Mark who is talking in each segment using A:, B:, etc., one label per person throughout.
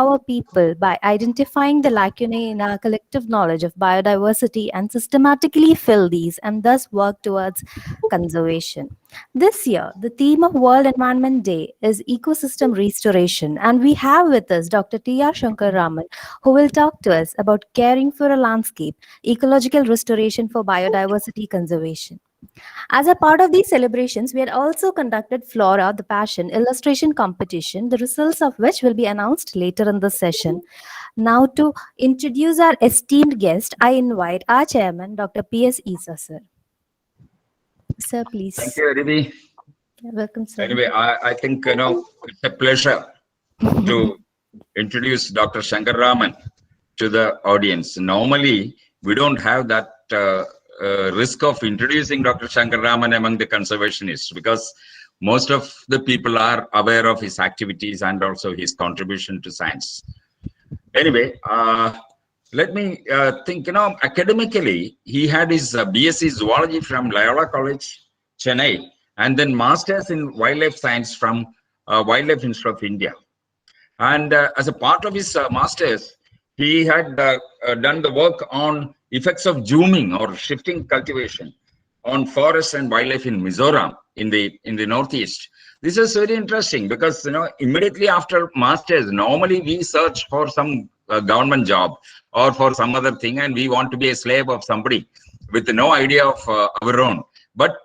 A: empower people by identifying the lacunae in our collective knowledge of biodiversity and systematically fill these and thus work towards conservation. This year, the theme of World Environment Day is ecosystem restoration, and we have with us Dr. Shankar Raman, who will talk to us about caring for a landscape, ecological restoration for biodiversity conservation. As a part of these celebrations, we had also conducted Flora, the Passion illustration competition, the results of which will be announced later in the session. Now, to introduce our esteemed guest, I invite our chairman, Dr. P.S. Issa, sir. Sir,
B: Thank
A: please.
B: you, Rivi.
A: Welcome, sir.
B: Anyway, I think, it's a pleasure to introduce Dr. Shankar Raman to the audience. Normally, we don't have that risk of introducing Dr. Shankar Raman among the conservationists because most of the people are aware of his activities and also his contribution to science. Anyway, let me think, academically, he had his BSc Zoology from Loyola College, Chennai, and then Masters in Wildlife Science from Wildlife Institute of India. And as a part of his Masters, he had done the work on effects of zooming or shifting cultivation on forests and wildlife in Mysore in the Northeast. This is very interesting because immediately after masters, normally we search for some government job or for some other thing, and we want to be a slave of somebody with no idea of our own. But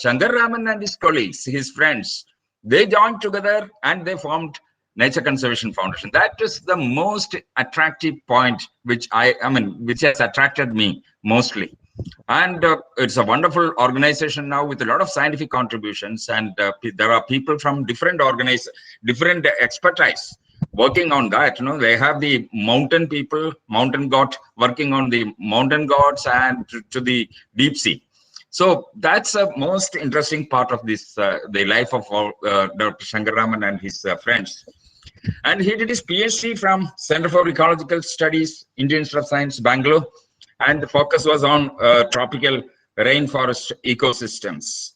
B: Shankar Raman and his colleagues, his friends, they joined together and they formed Nature Conservation Foundation. That is the most attractive point, which has attracted me mostly. And it's a wonderful organization now with a lot of scientific contributions, and there are people from different expertise working on that. They have the mountain people, mountain god working on the mountain gods and to the deep sea. So that's a most interesting part of this, the life of Dr. Shankar Raman and his friends. And he did his PhD from Center for Ecological Studies, Indian Institute of Science, Bangalore. And the focus was on tropical rainforest ecosystems.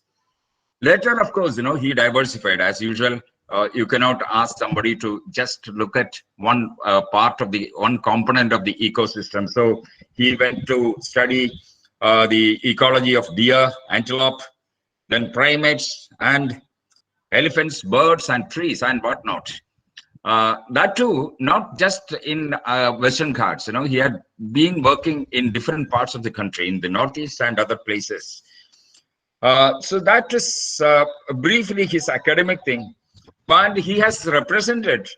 B: Later, of course, he diversified as usual. You cannot ask somebody to just look at one one component of the ecosystem. So he went to study the ecology of deer, antelope, then primates and elephants, birds and trees and whatnot. That too, not just in Western Ghats. He had been working in different parts of the country, in the Northeast and other places. So that is briefly his academic thing. But he has represented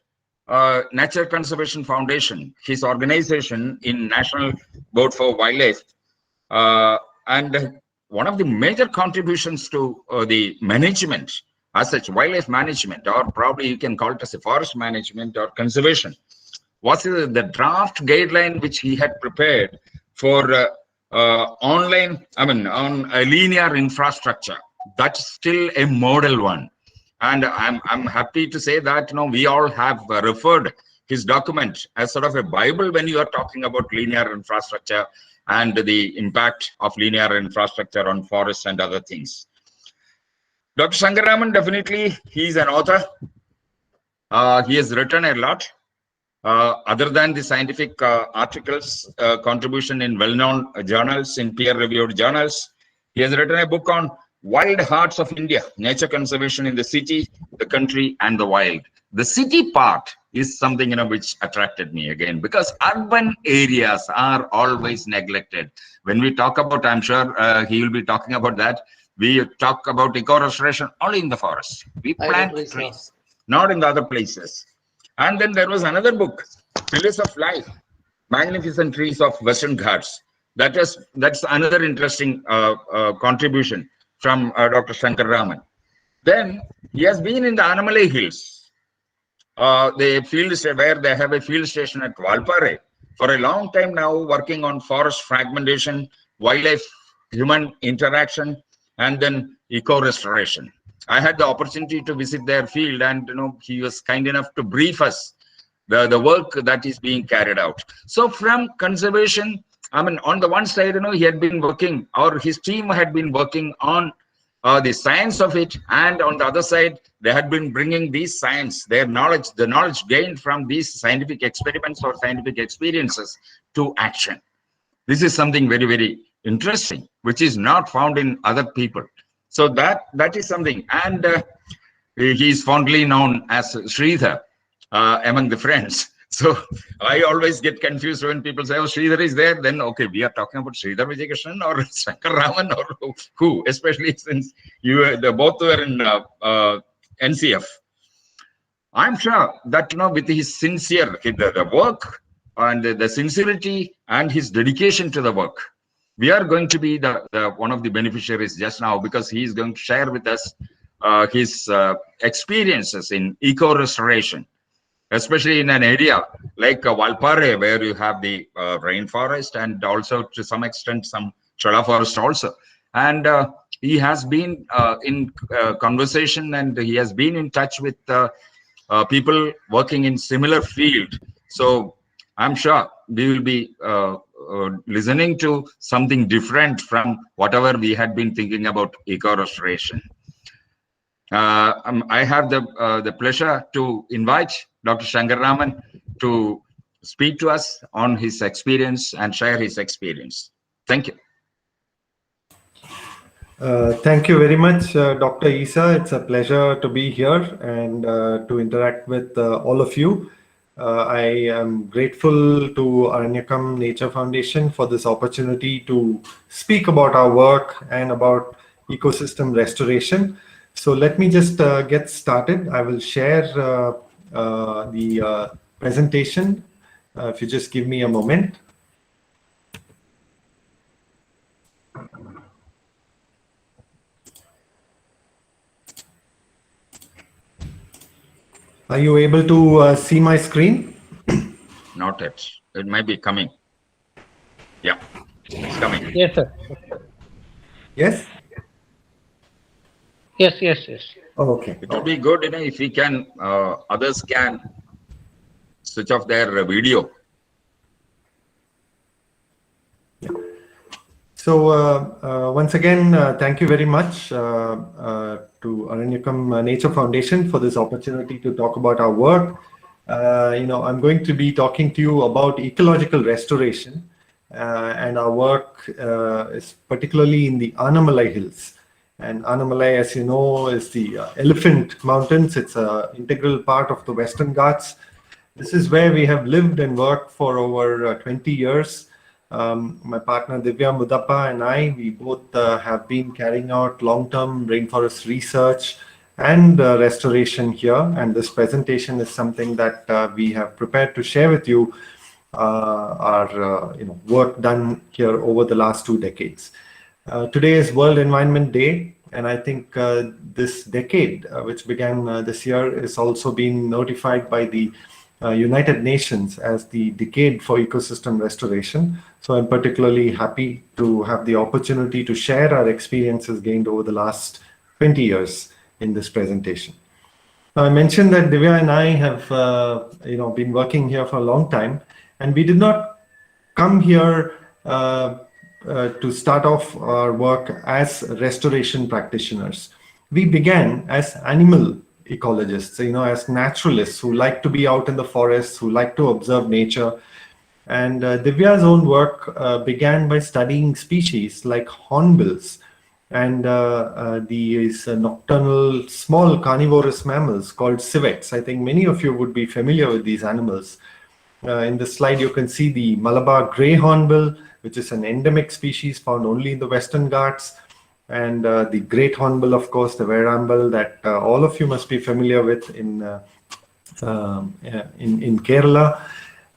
B: Nature Conservation Foundation, his organization, in National Board for Wildlife. And one of the major contributions to the management as such, wildlife management, or probably you can call it as a forest management or conservation, was the draft guideline which he had prepared for on a linear infrastructure. That's still a model one. And I'm happy to say that we all have referred his document as sort of a Bible when you are talking about linear infrastructure and the impact of linear infrastructure on forests and other things. Dr. Shankar Raman, definitely, he's an author. He has written a lot. Other than the scientific articles, contribution in well-known journals, in peer-reviewed journals, he has written a book on Wild Hearts of India, Nature Conservation in the City, the Country, and the Wild. The city part is something which attracted me again, because urban areas are always neglected. When we talk about, I'm sure he will be talking about that, we talk about eco-restoration only in the forest. We plant trees, not in the other places. And then there was another book, Pillars of Life, Magnificent Trees of Western Ghats. That's another interesting contribution from Dr. Shankar Raman. Then he has been in the Annamalai Hills, the field where they have a field station at Valparai for a long time now, working on forest fragmentation, wildlife, human interaction, and then eco-restoration. I had the opportunity to visit their field, and he was kind enough to brief us the work that is being carried out. So from conservation, on the one side, he had been working, or his team had been working on the science of it, and on the other side, they had been bringing these science, their knowledge, the knowledge gained from these scientific experiments or scientific experiences to action. This is something very, very interesting, which is not found in other people. So that is something. And he is fondly known as Sridhar among the friends. So I always get confused when people say, "Oh, Sridhar is there." Then okay, we are talking about Sridhar Vijayakrishnan or Shankar Raman or who? Especially since the both were in NCF. I'm sure that with his the work and the sincerity and his dedication to the work, we are going to be the one of the beneficiaries just now, because he is going to share with us his experiences in eco restoration, especially in an area like Valparai, where you have the rainforest and also to some extent some chala forest also. And he has been in conversation, and he has been in touch with people working in similar field. So I'm sure we will be listening to something different from whatever we had been thinking about eco restoration. I have the pleasure to invite Dr. Shankar Raman to speak to us on his experience and share his experience. Thank you.
C: Thank you very much, Dr. Issa. It's a pleasure to be here and to interact with all of you. I am grateful to Aranyakam Nature Foundation for this opportunity to speak about our work and about ecosystem restoration. So let me just get started. I will share the presentation. If you just give me a moment. Are you able to see my screen?
B: Not yet. It might be coming. Yeah, it's coming.
D: Yes, sir.
C: Yes?
D: Yes.
C: Oh, okay.
B: It would be good, if we can, others can switch off their video.
C: So once again, thank you very much to Aranyakam Nature Foundation for this opportunity to talk about our work. I'm going to be talking to you about ecological restoration, and our work is particularly in the Anamalai Hills. And Anamalai, as you know, is the Elephant Mountains. It's an integral part of the Western Ghats. This is where we have lived and worked for over 20 years. My partner Divya Mudappa and we both have been carrying out long-term rainforest research and restoration here. And this presentation is something that we have prepared to share with you, our work done here over the last 2 decades. Today is World Environment Day, and I think this decade, which began this year, is also being notified by the United Nations as the decade for ecosystem restoration. So I'm particularly happy to have the opportunity to share our experiences gained over the last 20 years in this presentation. Now, I mentioned that Divya and I have been working here for a long time, and we did not come here to start off our work as restoration practitioners. We began as animal ecologists, as naturalists who like to be out in the forests, who like to observe nature. And Divya's own work began by studying species like hornbills and these nocturnal small carnivorous mammals called civets. I think many of you would be familiar with these animals. In this slide, you can see the Malabar grey hornbill, which is an endemic species found only in the Western Ghats. And the great hornbill, of course, the Verambil, that all of you must be familiar with in Kerala,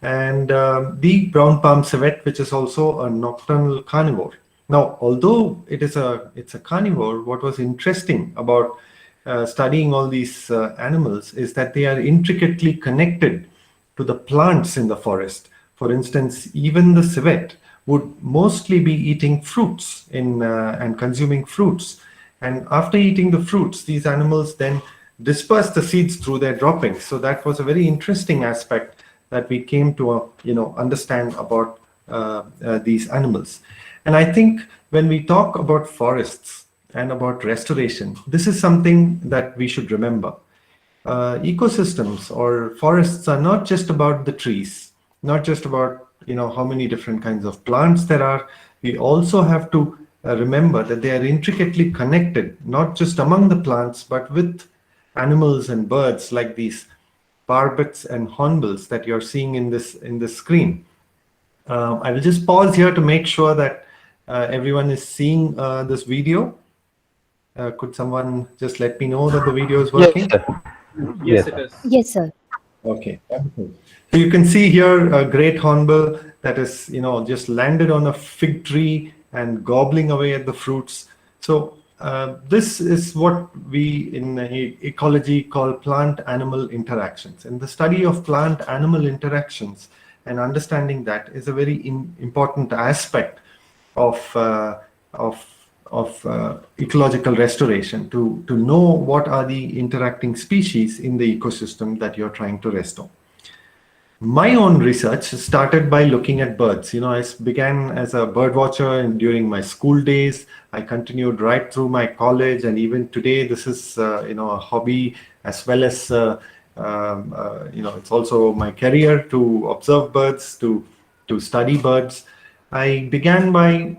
C: and the brown palm civet, which is also a nocturnal carnivore. Now, although it's a carnivore, what was interesting about studying all these animals is that they are intricately connected to the plants in the forest. For instance, even the civet would mostly be eating fruits and consuming fruits. And after eating the fruits, these animals then disperse the seeds through their droppings. So that was a very interesting aspect that we came to understand about these animals. And I think when we talk about forests, and about restoration, this is something that we should remember. Ecosystems or forests are not just about the trees, not just about how many different kinds of plants there are. We also have to remember that they are intricately connected, not just among the plants, but with animals and birds like these barbets and hornbills that you're seeing in this screen. I will just pause here to make sure that everyone is seeing this video. Could someone just let me know that the video is
D: Yes,
C: working?
D: sir.
E: Yes,
D: Yes,
E: it
D: sir.
E: is.
A: Yes, sir.
C: Okay, wonderful. So you can see here a great hornbill that is, just landed on a fig tree and gobbling away at the fruits. So this is what we in ecology call plant-animal interactions. And the study of plant-animal interactions and understanding that is a very important aspect of of ecological restoration, to know what are the interacting species in the ecosystem that you're trying to restore. My own research started by looking at birds. I began as a bird watcher and during my school days. I continued right through my college, and even today, this is a hobby as well as it's also my career to observe birds, to study birds. I began by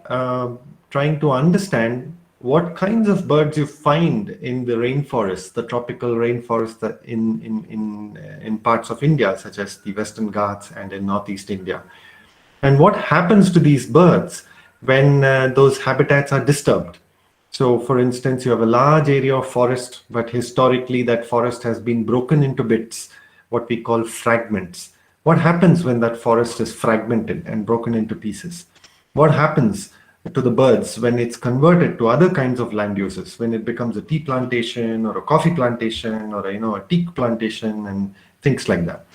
C: trying to understand what kinds of birds you find in the rainforest, the tropical rainforest that in parts of India, such as the Western Ghats and in Northeast India. And what happens to these birds when those habitats are disturbed? So, for instance, you have a large area of forest, but historically that forest has been broken into bits, what we call fragments. What happens when that forest is fragmented and broken into pieces? What happens to the birds when it's converted to other kinds of land uses, when it becomes a tea plantation or a coffee plantation or a teak plantation and things like that?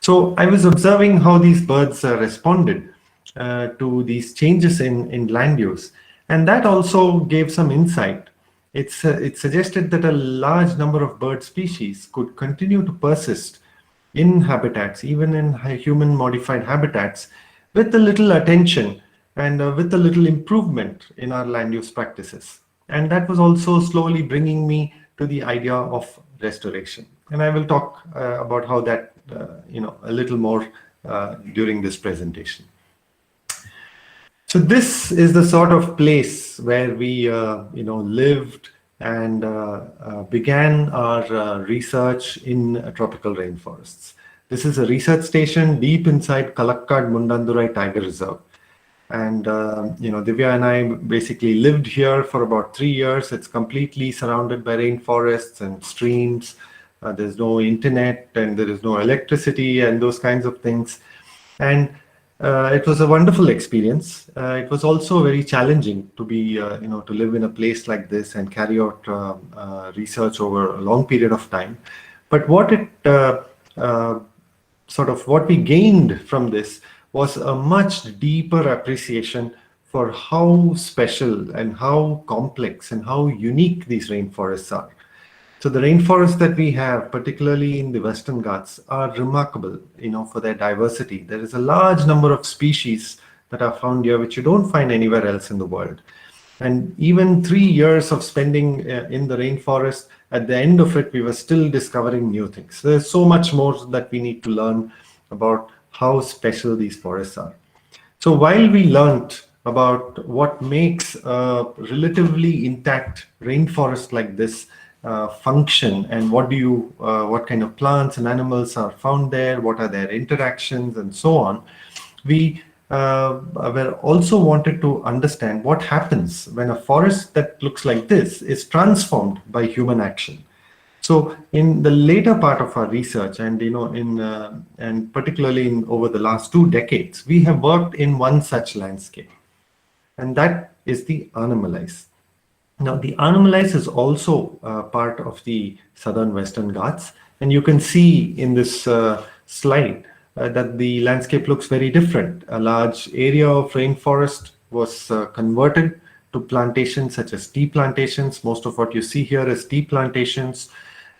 C: So I was observing how these birds responded to these changes in land use, and that also gave some insight. It suggested that a large number of bird species could continue to persist in habitats, even in human modified habitats, with a little attention and with a little improvement in our land use practices. And that was also slowly bringing me to the idea of restoration. And I will talk about how that, a little more during this presentation. So this is the sort of place where we, lived and began our research in tropical rainforests. This is a research station deep inside Kalakkad Mundandurai Tiger Reserve. And, Divya and I basically lived here for about 3 years. It's completely surrounded by rainforests and streams. There's no internet and there is no electricity and those kinds of things. And it was a wonderful experience. It was also very challenging to be, to live in a place like this and carry out research over a long period of time. But what what we gained from this was a much deeper appreciation for how special and how complex and how unique these rainforests are. So the rainforests that we have, particularly in the Western Ghats, are remarkable, for their diversity. There is a large number of species that are found here, which you don't find anywhere else in the world. And even 3 years of spending in the rainforest, at the end of it, we were still discovering new things. There's so much more that we need to learn about how special these forests are. So while we learned about what makes a relatively intact rainforest like this function, and what kind of plants and animals are found there, what are their interactions, and so on, we were also wanted to understand what happens when a forest that looks like this is transformed by human action. So in the later part of our research, and and particularly over the last 2 decades, we have worked in one such landscape, and that is the Animalize. Now, the Animalize is also part of the southern Western Ghats, and you can see in this slide that the landscape looks very different. A large area of rainforest was converted to plantations such as tea plantations. Most of what you see here is tea plantations,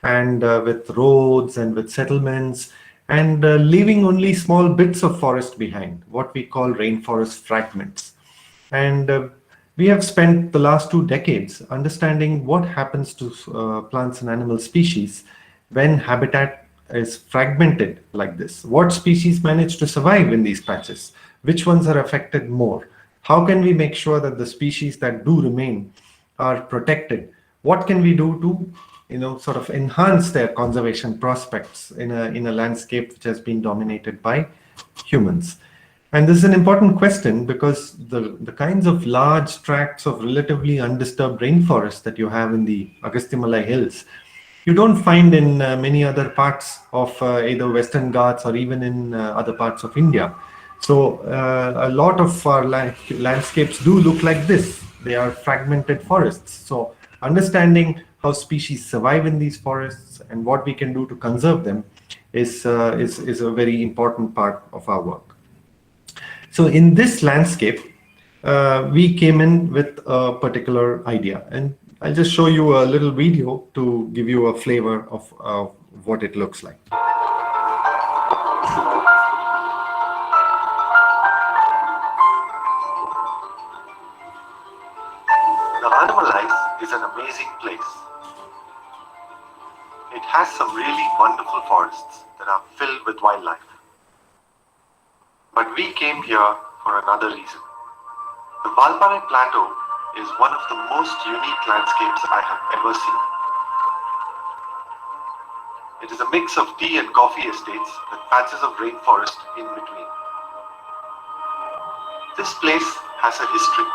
C: and with roads and with settlements, and leaving only small bits of forest behind, what we call rainforest fragments. And We have spent the last 2 decades understanding what happens to plants and animal species when habitat is fragmented like this. What species manage to survive in these patches? Which ones are affected more? How can we make sure that the species that do remain are protected? What can we do to, sort of enhance their conservation prospects in a landscape which has been dominated by humans? And this is an important question because the kinds of large tracts of relatively undisturbed rainforest that you have in the Agastyamalai Hills, you don't find in many other parts of either Western Ghats or even in other parts of India. So a lot of our landscapes do look like this. They are fragmented forests. So understanding how species survive in these forests and what we can do to conserve them is a very important part of our work. So in this landscape, we came in with a particular idea, and I'll just show you a little video to give you a flavor of what it looks like.
D: The animal life is an amazing place. It has some really wonderful forests that are filled with wildlife. But we came here for another reason. The Valparai Plateau is one of the most unique landscapes I have ever seen. It is a mix of tea and coffee estates with patches of rainforest in between. This place has a history.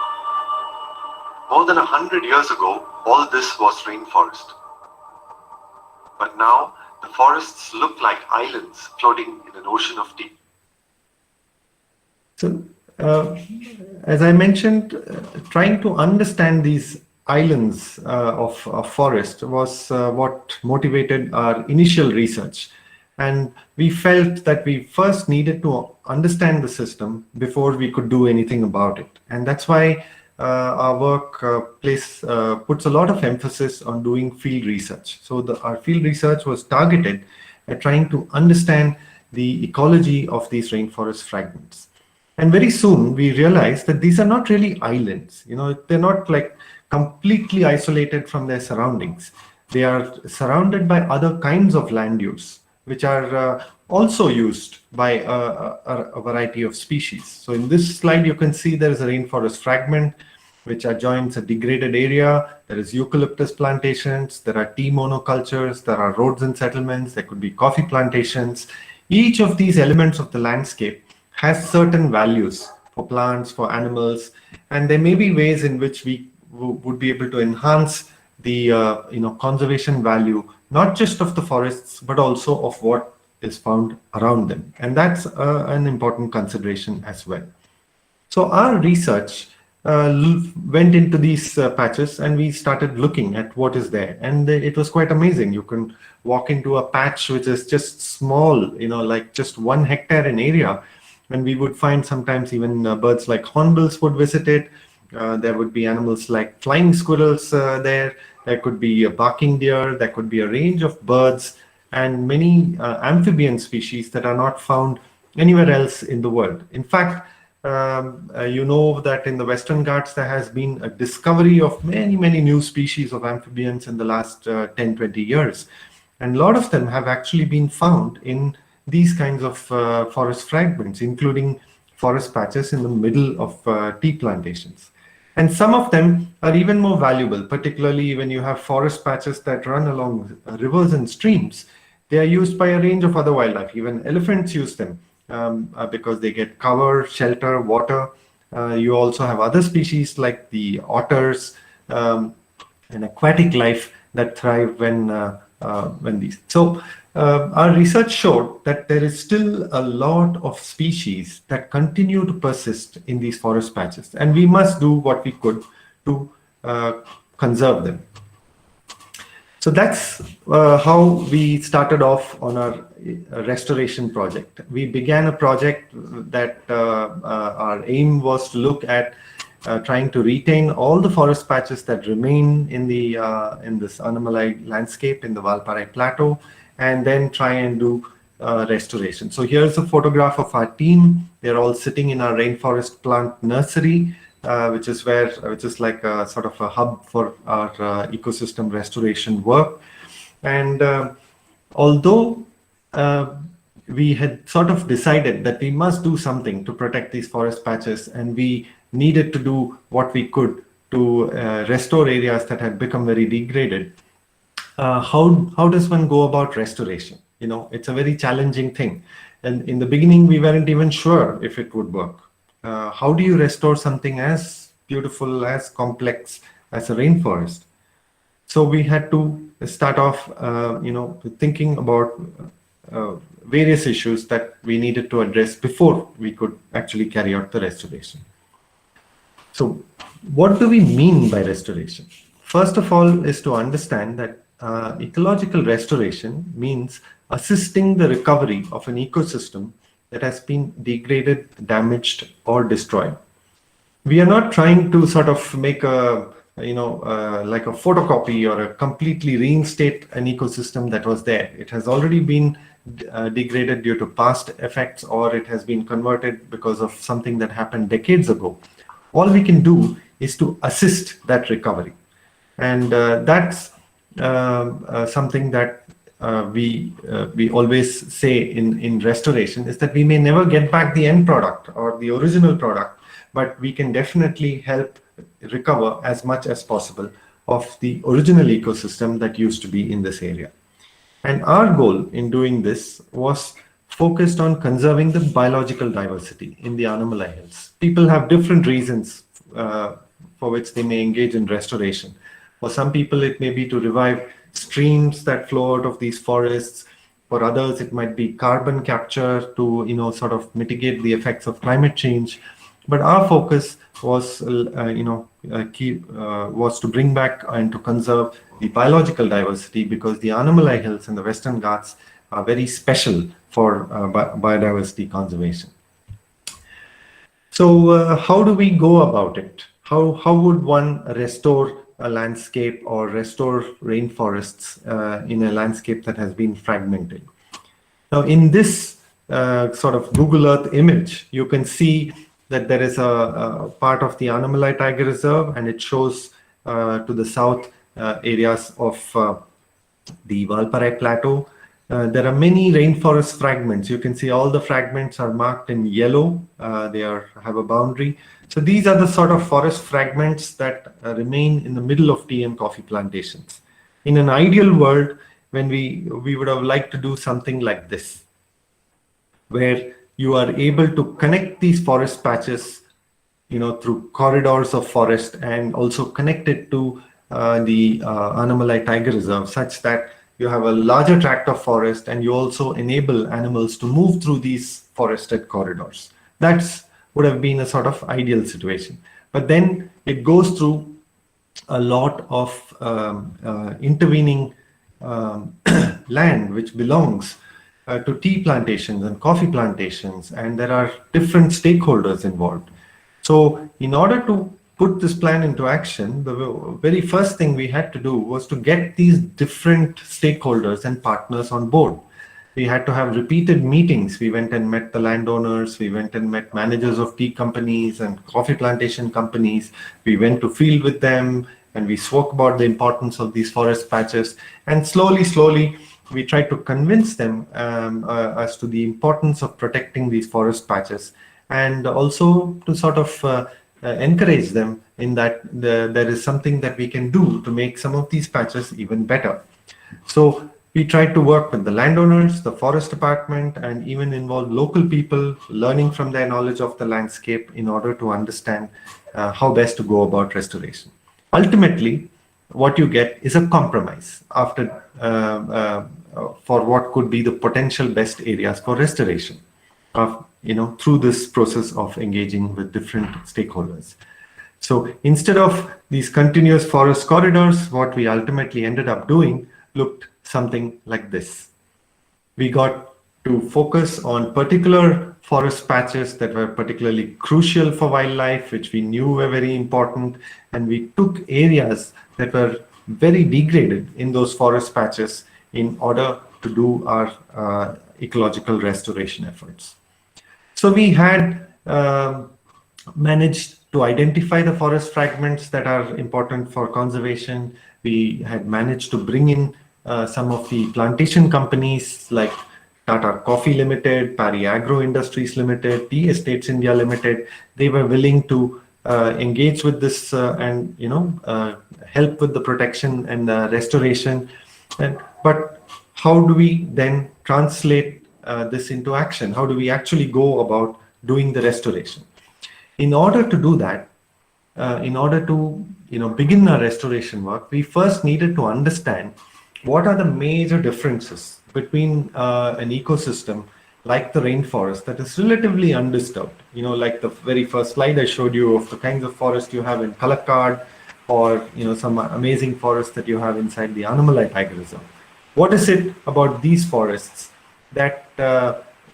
D: More than 100 years ago, all this was rainforest. But now, the forests look like islands floating in an ocean of tea.
C: So, as I mentioned, trying to understand these islands of forest was what motivated our initial research. And we felt that we first needed to understand the system before we could do anything about it. And that's why our work puts a lot of emphasis on doing field research. So our field research was targeted at trying to understand the ecology of these rainforest fragments. And very soon we realized that these are not really islands. They're not like completely isolated from their surroundings. They are surrounded by other kinds of land use, which are also used by a variety of species. So in this slide, you can see there is a rainforest fragment, which adjoins a degraded area. There is eucalyptus plantations, there are tea monocultures, there are roads and settlements, there could be coffee plantations. Each of these elements of the landscape has certain values for plants, for animals, and there may be ways in which we would be able to enhance the conservation value, not just of the forests, but also of what is found around them. And that's an important consideration as well. So our research went into these patches and we started looking at what is there. And it was quite amazing. You can walk into a patch which is just small, like just 1 hectare in area. And we would find sometimes even birds like hornbills would visit it. There would be animals like flying squirrels there. There could be a barking deer. There could be a range of birds and many amphibian species that are not found anywhere else in the world. In fact, that in the Western Ghats, there has been a discovery of many, many new species of amphibians in the last 10, 20 years. And a lot of them have actually been found in these kinds of forest fragments, including forest patches in the middle of tea plantations. And some of them are even more valuable, particularly when you have forest patches that run along rivers and streams. They are used by a range of other wildlife. Even elephants use them because they get cover, shelter, water. You also have other species like the otters and aquatic life that thrive when these. So our research showed that there is still a lot of species that continue to persist in these forest patches, and we must do what we could to conserve them. So that's how we started off on our restoration project. We began a project that our aim was to look at trying to retain all the forest patches that remain in this Annamalai landscape in the Valparai Plateau, and then try and do restoration. So here's a photograph of our team. They're all sitting in our rainforest plant nursery. which is like a sort of a hub for our ecosystem restoration work. And although we had sort of decided that we must do something to protect these forest patches, and we needed to do what we could to restore areas that had become very degraded. How does one go about restoration? You know, it's a very challenging thing, and in the beginning we weren't even sure if it would work. How do you restore something as beautiful, as complex as a rainforest? So we had to start off, thinking about various issues that we needed to address before we could actually carry out the restoration. So what do we mean by restoration? First of all is to understand that ecological restoration means assisting the recovery of an ecosystem that has been degraded, damaged, or destroyed. We are not trying to sort of make like a photocopy or a completely reinstate an ecosystem that was there. It has already been degraded due to past effects, or it has been converted because of something that happened decades ago. All we can do is to assist that recovery. And that's something that we always say in restoration, is that we may never get back the end product or the original product, but we can definitely help recover as much as possible of the original ecosystem that used to be in this area. And our goal in doing this was focused on conserving the biological diversity in the Annamalai Hills. People have different reasons for which they may engage in restoration. For some people, it may be to revive streams that flow out of these forests. For others, it might be carbon capture to, sort of mitigate the effects of climate change. But our focus was, was to bring back and to conserve the biological diversity, because the Annamalai Hills and the Western Ghats are very special for biodiversity conservation. So how do we go about it? How would one restore a landscape or restore rainforests in a landscape that has been fragmented? Now, in this sort of Google Earth image, you can see that there is a part of the Annamalai Tiger Reserve, and it shows to the south areas of the Valparai Plateau. There are many rainforest fragments. You can see all the fragments are marked in yellow. They have a boundary. So these are the sort of forest fragments that remain in the middle of tea and coffee plantations. In an ideal world, when we would have liked to do something like this, where you are able to connect these forest patches, through corridors of forest, and also connect it to the Annamalai Tiger Reserve, such that you have a larger tract of forest, and you also enable animals to move through these forested corridors. That's would have been a sort of ideal situation. But then it goes through a lot of intervening land which belongs to tea plantations and coffee plantations, and there are different stakeholders involved. So in order to put this plan into action, the very first thing we had to do was to get these different stakeholders and partners on board. We had to have repeated meetings. We went and met the landowners, we went and met managers of tea companies and coffee plantation companies. We went to field with them, and we spoke about the importance of these forest patches. And slowly, we tried to convince them as to the importance of protecting these forest patches, and also to sort of encourage them in that there is something that we can do to make some of these patches even better. So we tried to work with the landowners, the forest department, and even involve local people, learning from their knowledge of the landscape in order to understand how best to go about restoration. Ultimately, what you get is a compromise after for what could be the potential best areas for restoration through this process of engaging with different stakeholders. So instead of these continuous forest corridors, what we ultimately ended up doing looked something like this. We got to focus on particular forest patches that were particularly crucial for wildlife, which we knew were very important, and we took areas that were very degraded in those forest patches in order to do our ecological restoration efforts. So we had managed to identify the forest fragments that are important for conservation. We had managed to bring in some of the plantation companies like Tata Coffee Limited, Pari Agro Industries Limited, Tea Estates India Limited. They were willing to engage with this and help with the protection and restoration. But how do we then translate this into action? How do we actually go about doing the restoration? In order to do that, in order to begin our restoration work, we first needed to understand what are the major differences between an ecosystem like the rainforest that is relatively undisturbed. Like the very first slide I showed you of the kinds of forest you have in Palakkad, or some amazing forests that you have inside the Annamalai Tiger Reserve. What is it about these forests that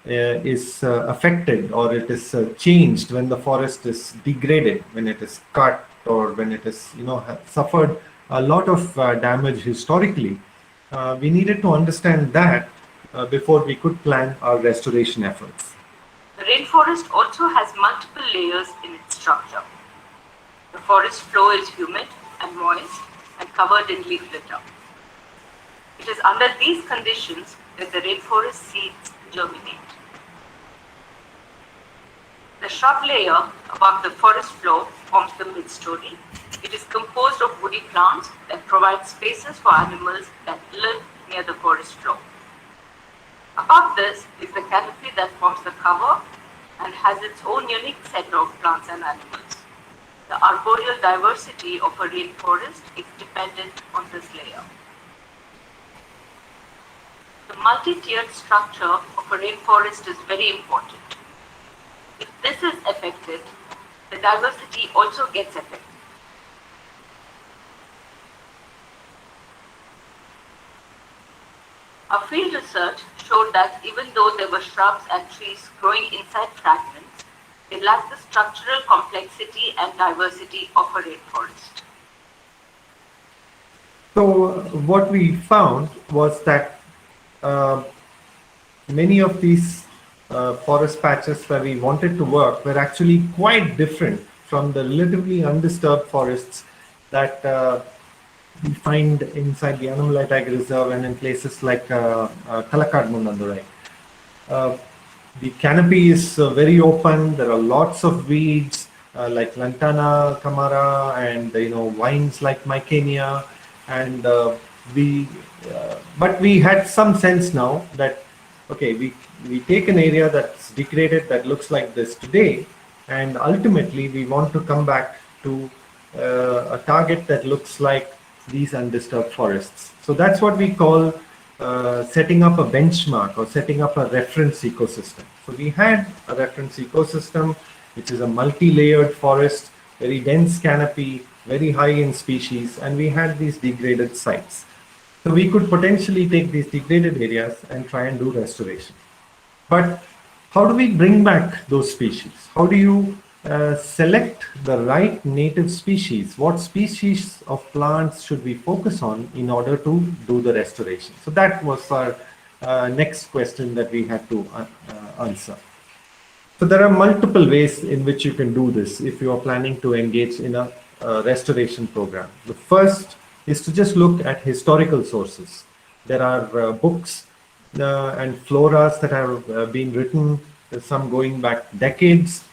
C: is affected, or it is changed when the forest is degraded, when it is cut, or when it is suffered a lot of damage historically? We needed to understand that before we could plan our restoration efforts.
E: The rainforest also has multiple layers in its structure. The forest floor is humid and moist and covered in leaf litter. It is under these conditions that the rainforest seeds germinate. The shrub layer above the forest floor forms the mid-story. It is composed of woody plants that provide spaces for animals that live near the forest floor. Above this is the canopy that forms the cover and has its own unique set of plants and animals. The arboreal diversity of a rainforest is dependent on this layer. The multi-tiered structure of a rainforest is very important. If this is affected, the diversity also gets affected. Our field research showed that even though there were shrubs and trees growing inside fragments, they lacked the structural complexity and diversity of a rainforest.
C: So what we found was that many of these forest patches where we wanted to work were actually quite different from the relatively undisturbed forests that we find inside the Annamalai Tiger Reserve and in places like Palakkad Munandurai. The canopy is very open. There are lots of weeds like lantana, camara, and vines like mycenia, and but we had some sense now that okay, we take an area that's degraded that looks like this today, and ultimately we want to come back to a target that looks like these undisturbed forests. So that's what we call setting up a benchmark or setting up a reference ecosystem. So we had a reference ecosystem, which is a multi-layered forest, very dense canopy, very high in species, and we had these degraded sites. So we could potentially take these degraded areas and try and do restoration. But how do we bring back those species? How do you select the right native species? What species of plants should we focus on in order to do the restoration? So that was our next question that we had to answer. So there are multiple ways in which you can do this if you are planning to engage in a restoration program. The first is to just look at historical sources. There are books and floras that have been written, some going back decades,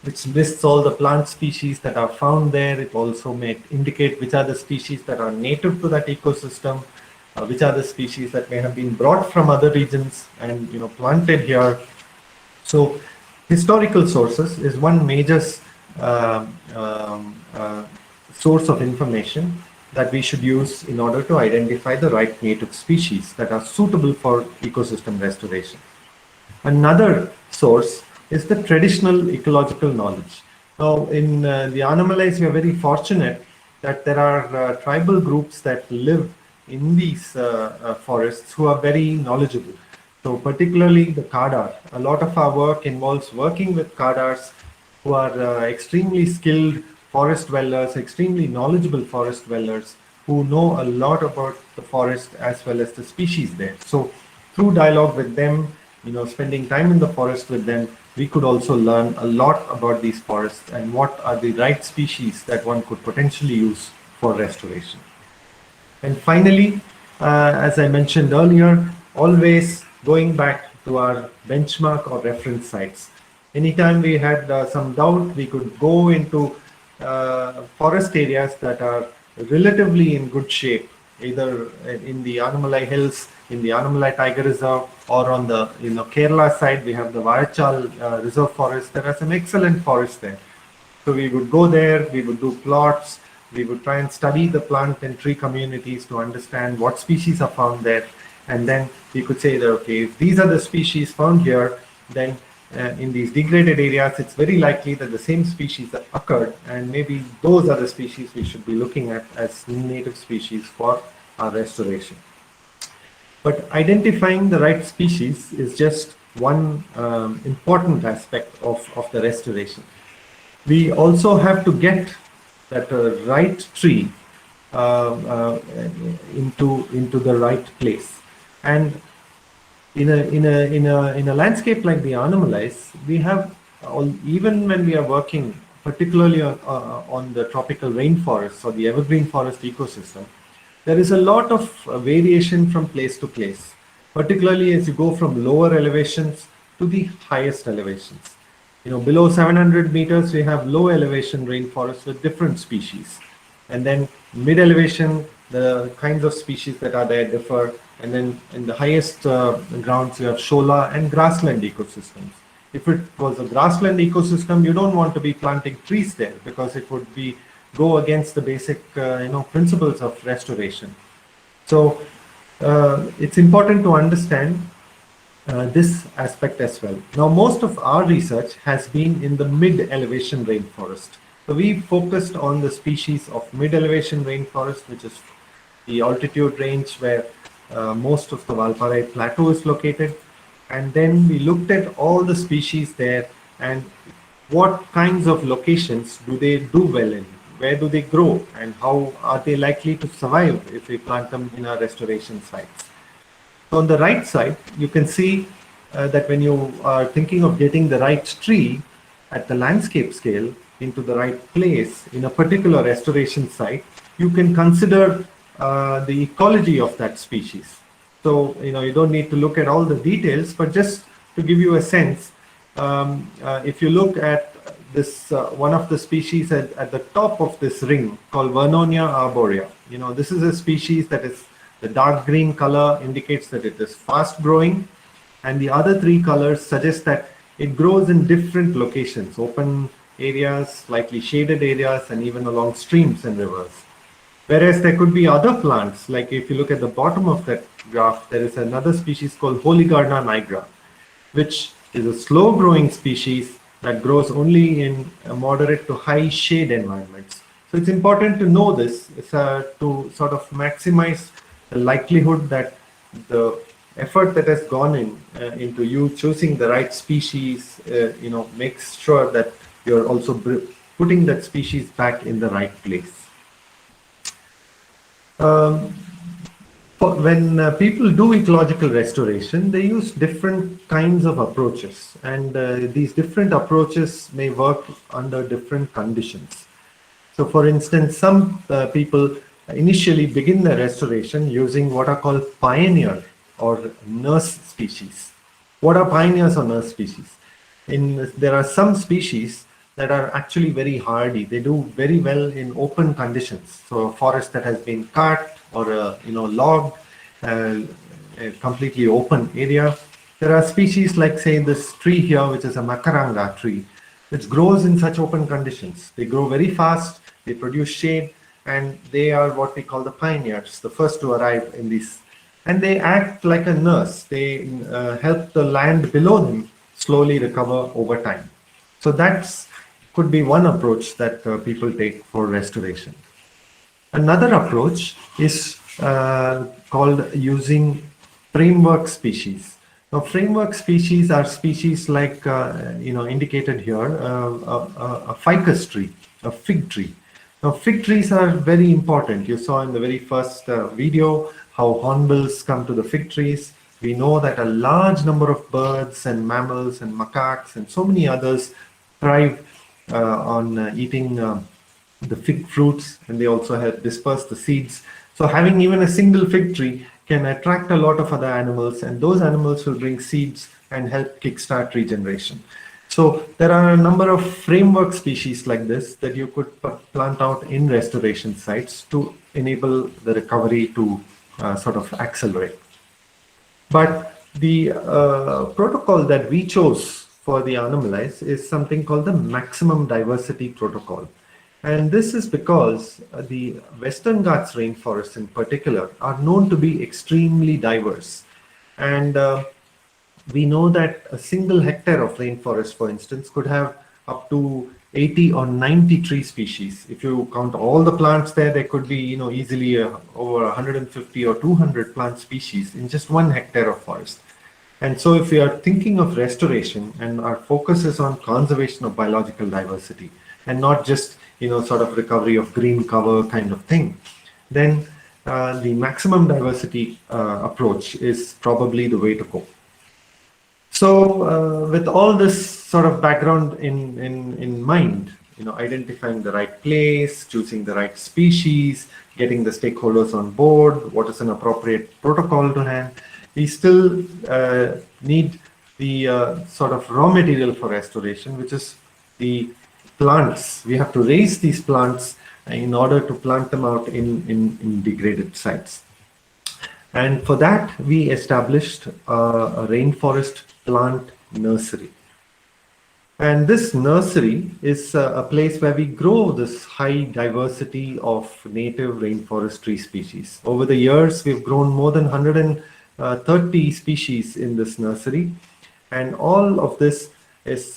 C: which lists all the plant species that are found there. It also may indicate which are the species that are native to that ecosystem, which are the species that may have been brought from other regions and planted here. So historical sources is one major source of information that we should use in order to identify the right native species that are suitable for ecosystem restoration. Another source is the traditional ecological knowledge. Now, in the Annamalais, we are very fortunate that there are tribal groups that live in these forests who are very knowledgeable. So particularly the Kadar. A lot of our work involves working with Kadars who are extremely skilled forest dwellers, extremely knowledgeable forest dwellers who know a lot about the forest as well as the species there. So through dialogue with them, spending time in the forest with them, we could also learn a lot about these forests and what are the right species that one could potentially use for restoration. And finally, as I mentioned earlier, always going back to our benchmark or reference sites. Anytime we had some doubt, we could go into forest areas that are relatively in good shape, either in the Annamalai Hills, in the Annamalai Tiger Reserve, or on the Kerala side, we have the Vayachal Reserve Forest. There are some excellent forests there. So we would go there, we would do plots, we would try and study the plant and tree communities to understand what species are found there. And then we could say that, okay, if these are the species found here, then in these degraded areas, it's very likely that the same species that occurred, and maybe those are the species we should be looking at as native species for our restoration. But identifying the right species is just one important aspect of the restoration. We also have to get that right tree into the right place. And in a landscape like the Annamalais, we have even when we are working particularly on the tropical rainforests or the evergreen forest ecosystem, there is a lot of variation from place to place, particularly as you go from lower elevations to the highest elevations. Below 700 meters, we have low elevation rainforests with different species. And then mid elevation, the kinds of species that are there differ. And then in the highest grounds, you have shola and grassland ecosystems. If it was a grassland ecosystem, you don't want to be planting trees there because it would go against the basic principles of restoration. So it's important to understand this aspect as well. Now, most of our research has been in the mid-elevation rainforest. So we focused on the species of mid-elevation rainforest, which is the altitude range where most of the Valparai Plateau is located. And then we looked at all the species there and what kinds of locations do they do well in, where do they grow, and how are they likely to survive if we plant them in our restoration sites. So on the right side, you can see that when you are thinking of getting the right tree at the landscape scale into the right place in a particular restoration site, you can consider the ecology of that species. So, you don't need to look at all the details, but just to give you a sense, if you look at this, one of the species at the top of this ring called Vernonia arborea, this is a species that is the dark green color indicates that it is fast growing, and the other three colors suggest that it grows in different locations, open areas, slightly shaded areas, and even along streams and rivers. Whereas there could be other plants, like if you look at the bottom of that graph, there is another species called Holygarda nigra, which is a slow growing species that grows only in moderate to high shade environments. So it's important to know this to sort of maximize the likelihood that the effort that has gone into you choosing the right species, makes sure that you're also putting that species back in the right place. When people do ecological restoration, they use different kinds of approaches, and these different approaches may work under different conditions. So for instance, some people initially begin the restoration using what are called pioneer or nurse species. What are pioneers or nurse species? There are some species that are actually very hardy. They do very well in open conditions. So a forest that has been cut or logged, a completely open area. There are species like, say, this tree here, which is a makaranga tree, which grows in such open conditions. They grow very fast, they produce shade, and they are what we call the pioneers, the first to arrive in these. And they act like a nurse. They help the land below them slowly recover over time. So that's could be one approach that people take for restoration. Another approach is called using framework species. Now, framework species are species like, indicated here, a ficus tree, a fig tree. Now, fig trees are very important. You saw in the very first video how hornbills come to the fig trees. We know that a large number of birds and mammals and macaques and so many others thrive on eating the fig fruits, and they also have dispersed the seeds. So having even a single fig tree can attract a lot of other animals, and those animals will bring seeds and help kickstart regeneration. So there are a number of framework species like this that you could plant out in restoration sites to enable the recovery to sort of accelerate. But the protocol that we chose for the Animalize is something called the Maximum Diversity Protocol. And this is because the Western Ghats rainforests in particular are known to be extremely diverse. And we know that a single hectare of rainforest, for instance, could have up to 80 or 90 tree species. If you count all the plants there could be, easily over 150 or 200 plant species in just 1 hectare of forest. And so if we are thinking of restoration and our focus is on conservation of biological diversity and not just, sort of recovery of green cover kind of thing, then the maximum diversity approach is probably the way to go. So with all this sort of background in mind, identifying the right place, choosing the right species, getting the stakeholders on board, what is an appropriate protocol to hand, we still need the sort of raw material for restoration, which is the plants. We have to raise these plants in order to plant them out in degraded sites. And for that, we established a rainforest plant nursery. And this nursery is a place where we grow this high diversity of native rainforest tree species. Over the years, we've grown more than 130 species in this nursery. And all of this is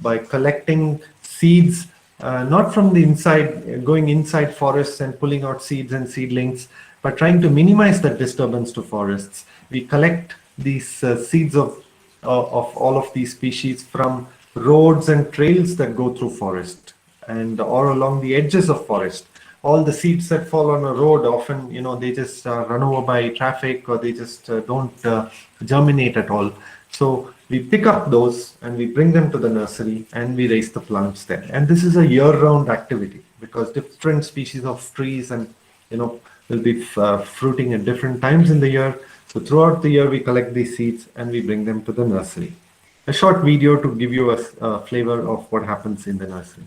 C: by collecting seeds, not from the inside, going inside forests and pulling out seeds and seedlings, but trying to minimize that disturbance to forests. We collect these seeds of all of these species from roads and trails that go through forest and or along the edges of forest. All the seeds that fall on a road often, they just run over by traffic, or they just don't germinate at all. So we pick up those and we bring them to the nursery and we raise the plants there. And this is a year-round activity because different species of trees and will be fruiting at different times in the year. So throughout the year we collect these seeds and we bring them to the nursery. A short video to give you a flavor of what happens in the nursery.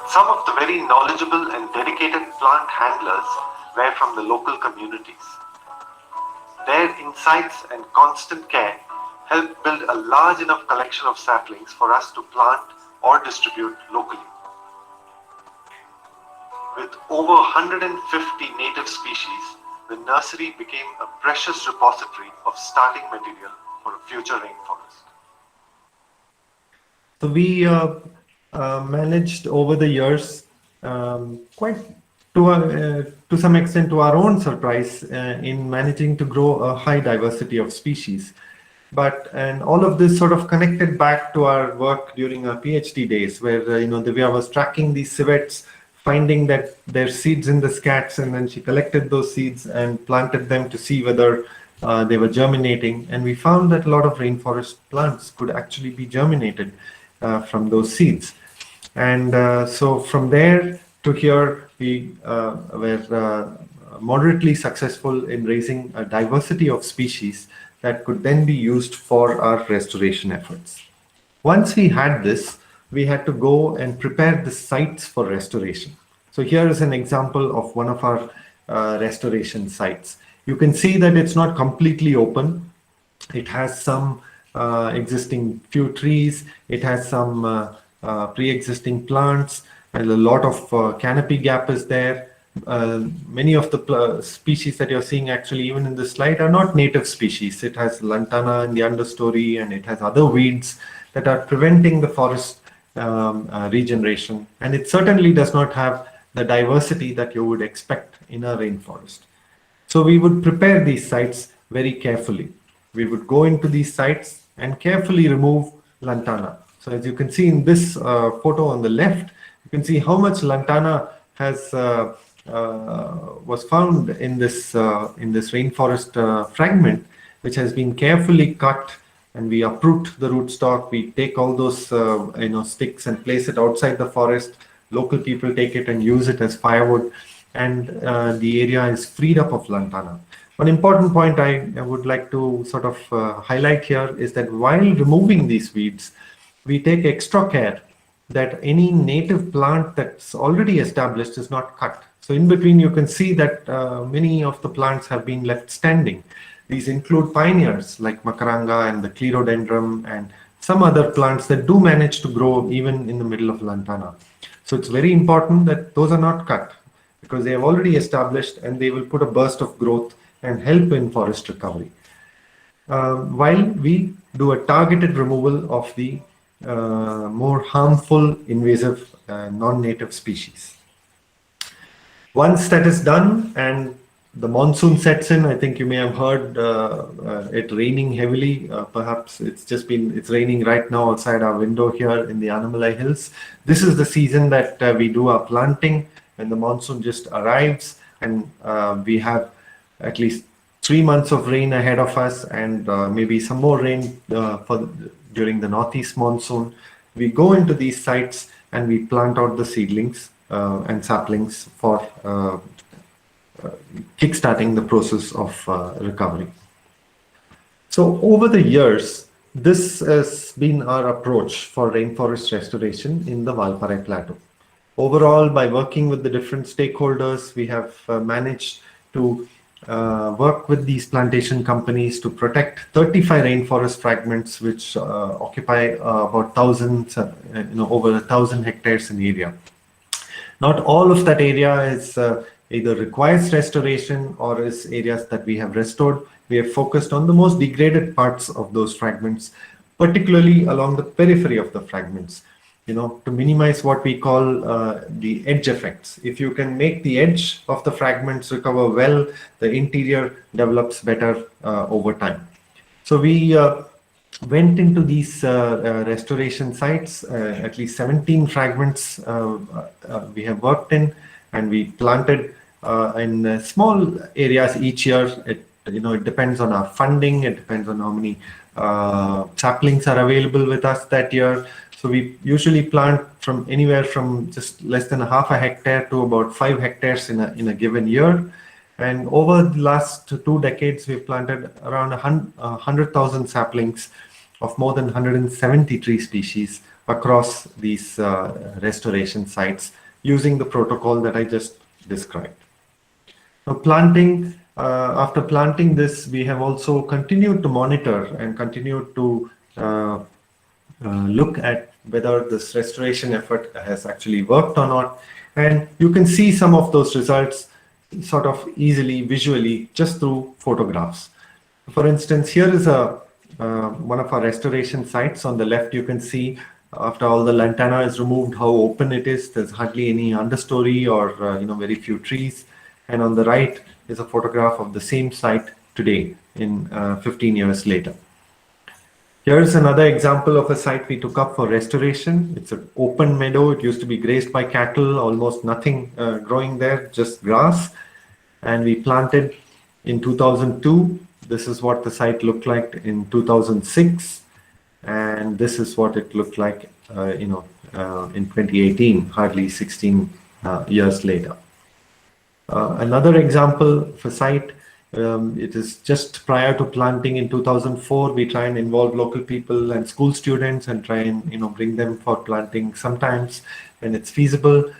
D: Some of the very knowledgeable and dedicated plant handlers were from the local communities. Their insights and constant care helped build a large enough collection of saplings for us to plant or distribute locally. With over 150 native species, the nursery became a precious repository of starting material for a future rainforest.
C: So we managed over the years, quite to some extent to our own surprise, in managing to grow a high diversity of species. And all of this sort of connected back to our work during our PhD days, where Divya was tracking these civets, finding that there's seeds in the scats, and then she collected those seeds and planted them to see whether they were germinating. And we found that a lot of rainforest plants could actually be germinated from those seeds. And so from there to here, we were moderately successful in raising a diversity of species that could then be used for our restoration efforts. Once we had this, we had to go and prepare the sites for restoration. So here is an example of one of our restoration sites. You can see that it's not completely open. It has some existing few trees. It has some pre-existing plants, and a lot of canopy gap is there. Many of the species that you're seeing actually even in this slide are not native species. It has lantana in the understory, and it has other weeds that are preventing the forest regeneration. And it certainly does not have the diversity that you would expect in a rainforest. So we would prepare these sites very carefully. We would go into these sites and carefully remove lantana. So as you can see in this photo on the left, you can see how much lantana has was found in this rainforest fragment, which has been carefully cut, and we uproot the rootstock. We take all those sticks and place it outside the forest. Local people take it and use it as firewood, and the area is freed up of lantana. One important point I would like to sort of highlight here is that while removing these weeds, we take extra care that any native plant that's already established is not cut. So in between, you can see that many of the plants have been left standing. These include pioneers like macaranga and the clerodendron and some other plants that do manage to grow even in the middle of lantana. So it's very important that those are not cut, because they have already established and they will put a burst of growth and help in forest recovery. While we do a targeted removal of the more harmful invasive non-native species. Once that is done and the monsoon sets in, I think you may have heard it raining heavily. Perhaps it's raining right now outside our window here in the Annamalai Hills. This is the season that we do our planting, when the monsoon just arrives, and we have at least 3 months of rain ahead of us, and maybe some more rain during the northeast monsoon. We go into these sites and we plant out the seedlings and saplings for kickstarting the process of recovery. So over the years, this has been our approach for rainforest restoration in the Valparai Plateau. Overall, by working with the different stakeholders, we have managed to work with these plantation companies to protect 35 rainforest fragments, which occupy about over 1,000 hectares in area. Not all of that area is either requires restoration or is areas that we have restored. We have focused on the most degraded parts of those fragments, particularly along the periphery of the fragments, to minimize what we call the edge effects. If you can make the edge of the fragments recover well, the interior develops better over time. So we went into these restoration sites, at least 17 fragments we have worked in, and we planted in small areas each year. It depends on our funding, it depends on how many saplings are available with us that year. So we usually plant from anywhere from just less than half a hectare to about 5 hectares in a given year. And over the last 2 decades, we've planted around 100,000 saplings of more than 170 tree species across these restoration sites using the protocol that I just described. Now, after planting this, we have also continued to monitor and continued to look at whether this restoration effort has actually worked or not. And you can see some of those results sort of easily, visually, just through photographs. For instance, here is one of our restoration sites. On the left, you can see after all the lantana is removed, how open it is. There's hardly any understory or very few trees. And on the right is a photograph of the same site today, in 15 years later. Here's another example of a site we took up for restoration. It's an open meadow. It used to be grazed by cattle, almost nothing growing there, just grass. And we planted in 2002. This is what the site looked like in 2006. And this is what it looked like in 2018, hardly 16 years later. Another example of a site, it is just prior to planting in 2004. We try and involve local people and school students and try and bring them for planting sometimes when it's feasible.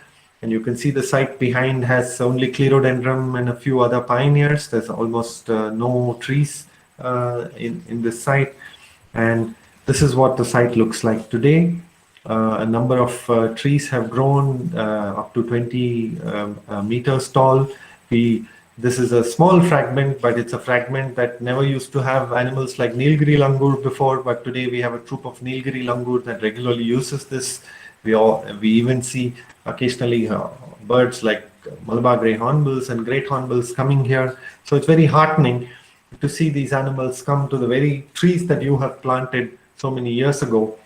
C: And you can see the site behind has only clerodendron and a few other pioneers. There's almost no trees in this site. And this is what the site looks like today. A number of trees have grown up to 20 meters tall. This is a small fragment, but it's a fragment that never used to have animals like Nilgiri langur before. But today we have a troop of Nilgiri langur that regularly uses this. We even see occasionally birds like Malabar grey hornbills and great hornbills coming here. So it's very heartening to see these animals come to the very trees that you have planted so many years ago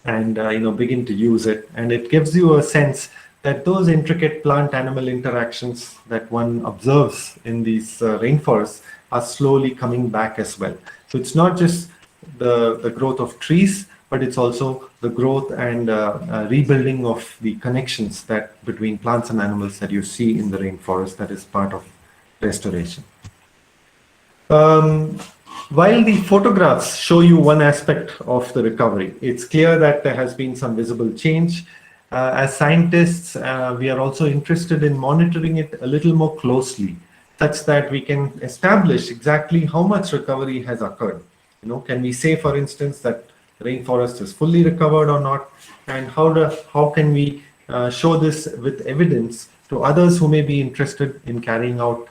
C: and begin to use it. And it gives you a sense that those intricate plant-animal interactions that one observes in these rainforests are slowly coming back as well. So it's not just the growth of trees, but it's also the growth and rebuilding of the connections that between plants and animals that you see in the rainforest that is part of restoration. While the photographs show you one aspect of the recovery, it's clear that there has been some visible change. As scientists, we are also interested in monitoring it a little more closely, such that we can establish exactly how much recovery has occurred. Can we say, for instance, that the rainforest is fully recovered or not? And how can we show this with evidence to others who may be interested in carrying out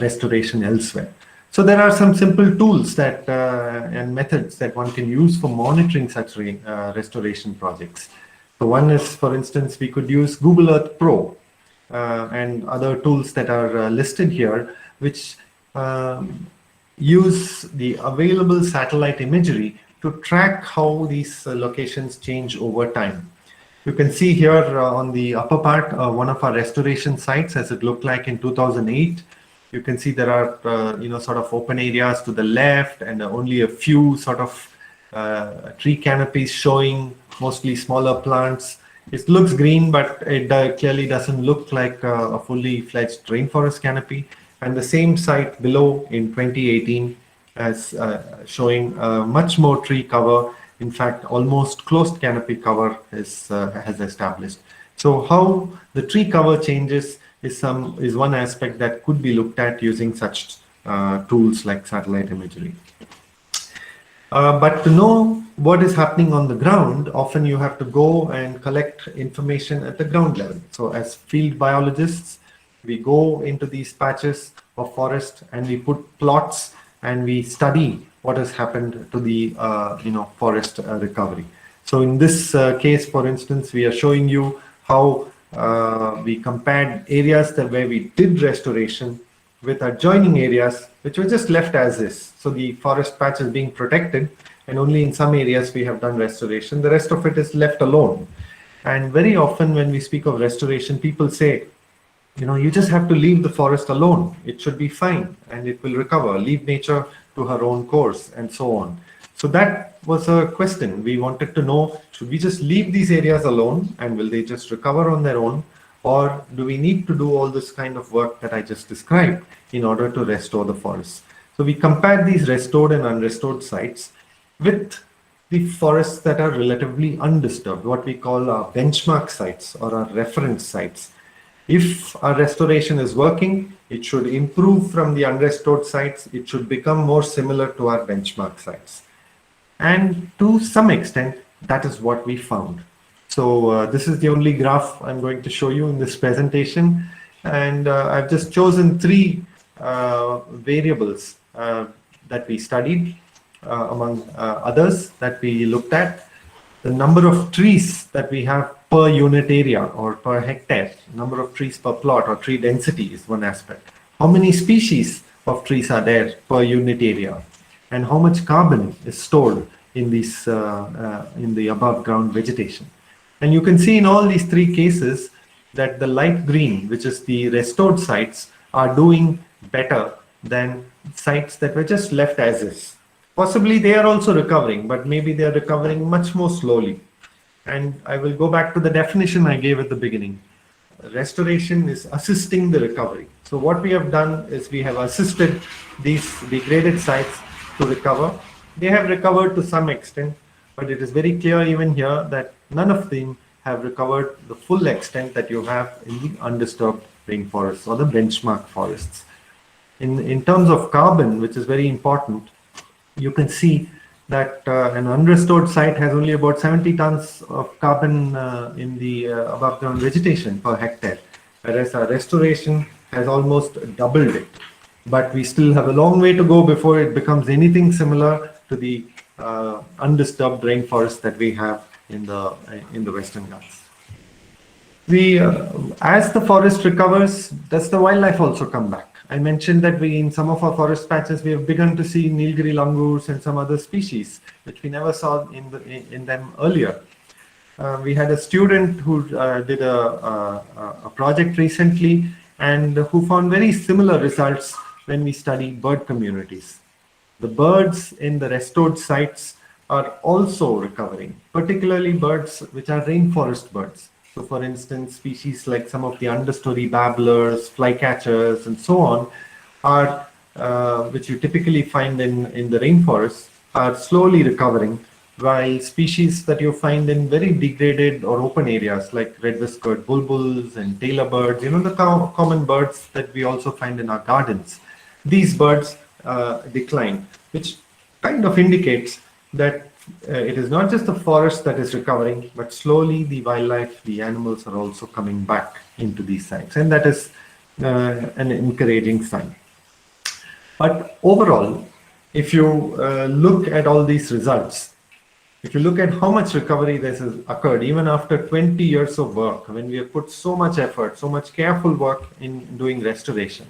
C: restoration elsewhere? So there are some simple tools that and methods that one can use for monitoring such restoration projects. So one is, for instance, we could use Google Earth Pro and other tools that are listed here, which use the available satellite imagery to track how these locations change over time. You can see here on the upper part, one of our restoration sites as it looked like in 2008. You can see there are, sort of open areas to the left and only a few sort of tree canopies showing mostly smaller plants. It looks green, but it clearly doesn't look like a fully fledged rainforest canopy. And the same site below in 2018 as showing much more tree cover. In fact, almost closed canopy cover has established. So how the tree cover changes is one aspect that could be looked at using such tools like satellite imagery. But to know what is happening on the ground, often you have to go and collect information at the ground level. So as field biologists, we go into these patches of forest and we put plots and we study what has happened to the forest recovery. So in this case, for instance, we are showing you how we compared areas where we did restoration with adjoining areas which were just left as is. So the forest patch is being protected, and only in some areas we have done restoration. The rest of it is left alone. And very often when we speak of restoration, people say, you just have to leave the forest alone. It should be fine and it will recover. Leave nature to her own course and so on. So that was a question. We wanted to know, should we just leave these areas alone and will they just recover on their own? Or do we need to do all this kind of work that I just described in order to restore the forests? So we compared these restored and unrestored sites with the forests that are relatively undisturbed, what we call our benchmark sites or our reference sites. If our restoration is working, it should improve from the unrestored sites. It should become more similar to our benchmark sites. And to some extent, that is what we found. So this is the only graph I'm going to show you in this presentation. And I've just chosen three variables that we studied, among others that we looked at. The number of trees that we have per unit area or per hectare, number of trees per plot or tree density is one aspect. How many species of trees are there per unit area? And how much carbon is stored in these in the above ground vegetation. And you can see in all these three cases that the light green, which is the restored sites, are doing better than sites that were just left as is. Possibly they are also recovering, but maybe they are recovering much more slowly. And I will go back to the definition I gave at the beginning. Restoration is assisting the recovery. So what we have done is we have assisted these degraded sites to recover. They have recovered to some extent, but it is very clear even here that none of them have recovered the full extent that you have in the undisturbed rainforests or the benchmark forests. In terms of carbon, which is very important, you can see that an unrestored site has only about 70 tons of carbon in the above ground vegetation per hectare, whereas our restoration has almost doubled it. But we still have a long way to go before it becomes anything similar to the undisturbed rainforest that we have in the Western Ghats. As the forest recovers, does the wildlife also come back? I mentioned that in some of our forest patches, we have begun to see Nilgiri langurs and some other species, which we never saw in them earlier. We had a student who did a project recently and who found very similar results when we studied bird communities. The birds in the restored sites are also recovering, particularly birds which are rainforest birds. So for instance, species like some of the understory babblers, flycatchers, and so on are, which you typically find in the rainforest, are slowly recovering, while species that you find in very degraded or open areas like red-whiskered bulbuls and tailor birds, the common birds that we also find in our gardens, these birds decline, which kind of indicates that it is not just the forest that is recovering, but slowly the wildlife, the animals are also coming back into these sites, and that is an encouraging sign. But overall, if you look at all these results, if you look at how much recovery this has occurred, even after 20 years of work, when we have put so much effort, so much careful work in doing restoration,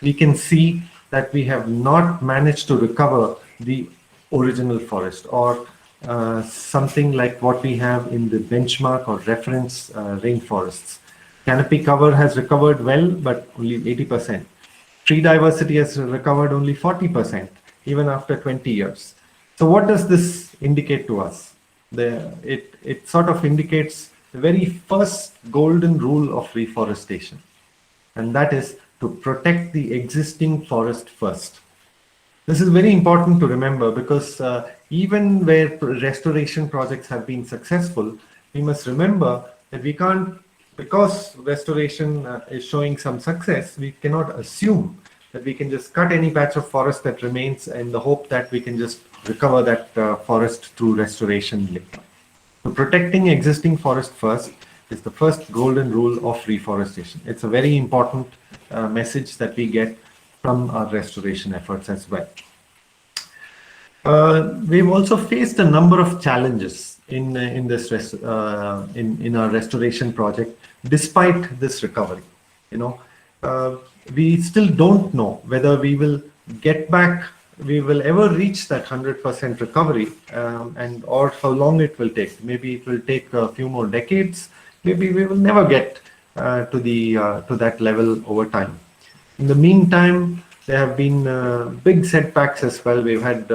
C: we can see that we have not managed to recover the original forest, or something like what we have in the benchmark or reference rainforests. Canopy cover has recovered well, but only 80%. Tree diversity has recovered only 40%, even after 20 years. So what does this indicate to us? It sort of indicates the very first golden rule of reforestation, and that is to protect the existing forest first. This is very important to remember, because even where restoration projects have been successful, we must remember that we can't, because restoration is showing some success, we cannot assume that we can just cut any patch of forest that remains in the hope that we can just recover that forest through restoration later. So protecting existing forest first is the first golden rule of reforestation. It's a very important message that we get from our restoration efforts as well. We've also faced a number of challenges in our restoration project, despite this recovery. We still don't know whether we will ever reach that 100% recovery, or how long it will take. Maybe it will take a few more decades. Maybe we will never get to that level over time. In the meantime, there have been big setbacks as well. We've had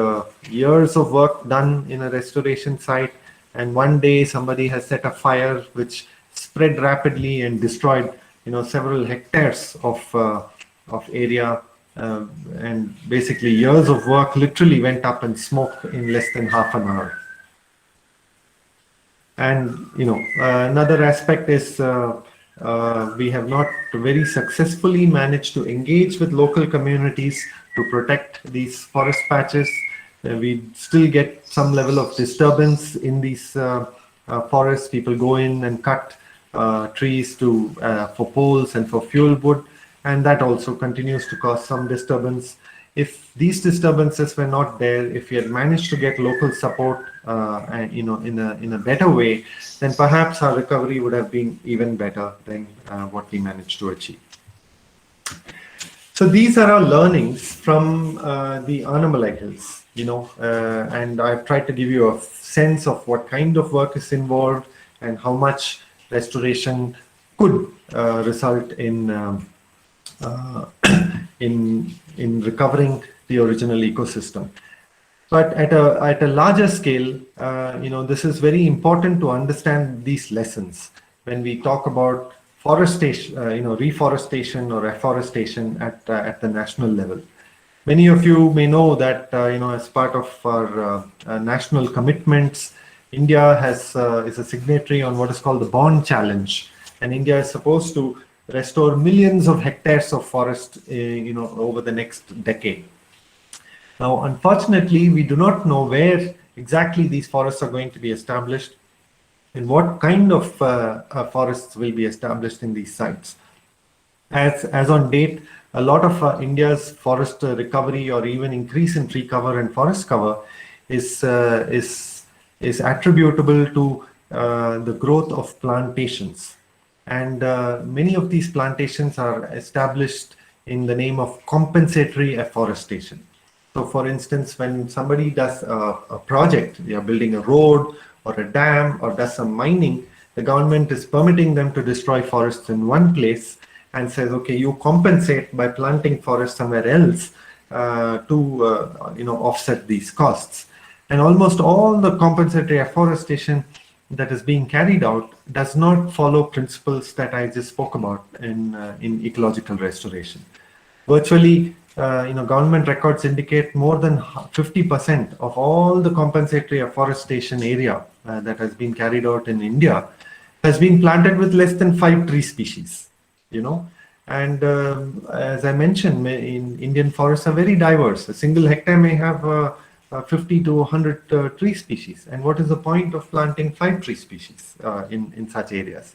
C: years of work done in a restoration site, and one day somebody has set a fire which spread rapidly and destroyed several hectares of area, and basically years of work literally went up in smoke in less than half an hour. And another aspect is we have not very successfully managed to engage with local communities to protect these forest patches. We still get some level of disturbance in these forests. People go in and cut trees for poles and for fuel wood, and that also continues to cause some disturbance. If these disturbances were not there, if we had managed to get local support in a better way, then perhaps our recovery would have been even better than what we managed to achieve. So these are our learnings from the Anamalai Hills, and I've tried to give you a sense of what kind of work is involved and how much restoration could result in recovering the original ecosystem. But at a larger scale, this is very important to understand these lessons when we talk about forestation, reforestation or afforestation at the national level. Many of you may know that as part of our national commitments, India is a signatory on what is called the Bond Challenge, and India is supposed to restore millions of hectares of forest over the next decade. Now, unfortunately, we do not know where exactly these forests are going to be established and what kind of forests will be established in these sites. As on date, a lot of India's forest recovery or even increase in tree cover and forest cover is attributable to the growth of plantations. And many of these plantations are established in the name of compensatory afforestation. So for instance, when somebody does a project, they are building a road or a dam or does some mining, the government is permitting them to destroy forests in one place and says, okay, you compensate by planting forest somewhere else to offset these costs. And almost all the compensatory afforestation that is being carried out does not follow principles that I just spoke about in ecological restoration. Virtually, government records indicate more than 50% of all the compensatory afforestation area that has been carried out in India has been planted with less than 5 tree species, And as I mentioned, in Indian forests are very diverse. A single hectare may have 50 to 100 tree species. And what is the point of planting 5 tree species in such areas?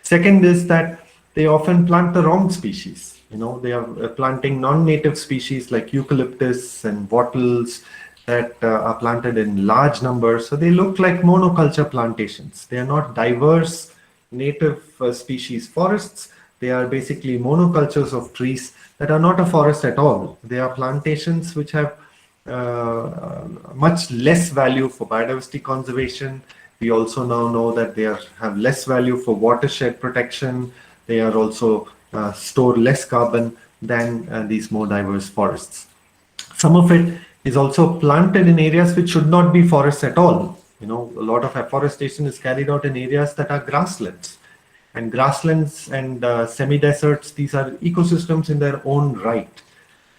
C: Second is that they often plant the wrong species. They are planting non-native species like eucalyptus and wattles that are planted in large numbers. So they look like monoculture plantations. They are not diverse native species forests. They are basically monocultures of trees that are not a forest at all. They are plantations which have much less value for biodiversity conservation. We also now know that they have less value for watershed protection. They are also store less carbon than these more diverse forests. Some of it is also planted in areas which should not be forests at all. A lot of afforestation is carried out in areas that are grasslands. And grasslands and semi-deserts, these are ecosystems in their own right.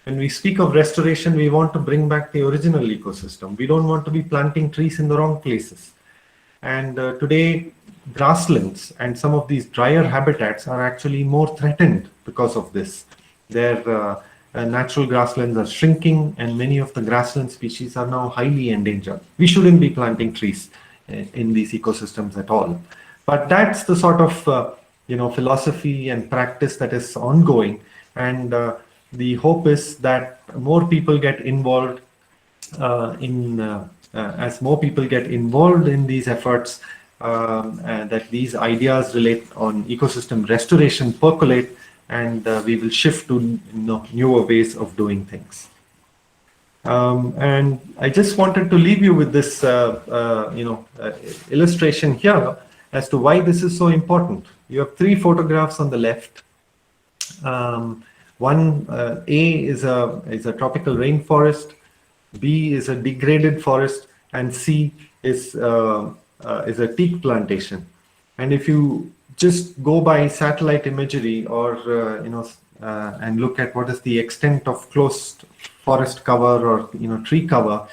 C: When we speak of restoration, we want to bring back the original ecosystem. We don't want to be planting trees in the wrong places. And today, grasslands and some of these drier habitats are actually more threatened because of this. Their natural grasslands are shrinking, and many of the grassland species are now highly endangered. We shouldn't be planting trees in these ecosystems at all. But that's the sort of philosophy and practice that is ongoing. And the hope is that more people get involved as more people get involved in these efforts, and that these ideas relate on ecosystem restoration percolate, and we will shift to newer ways of doing things. And I just wanted to leave you with this illustration here as to why this is so important. You have 3 photographs on the left. One, A is a tropical rainforest, B is a degraded forest, and C is a teak plantation. And if you just go by satellite imagery or and look at what is the extent of closed forest cover or tree cover,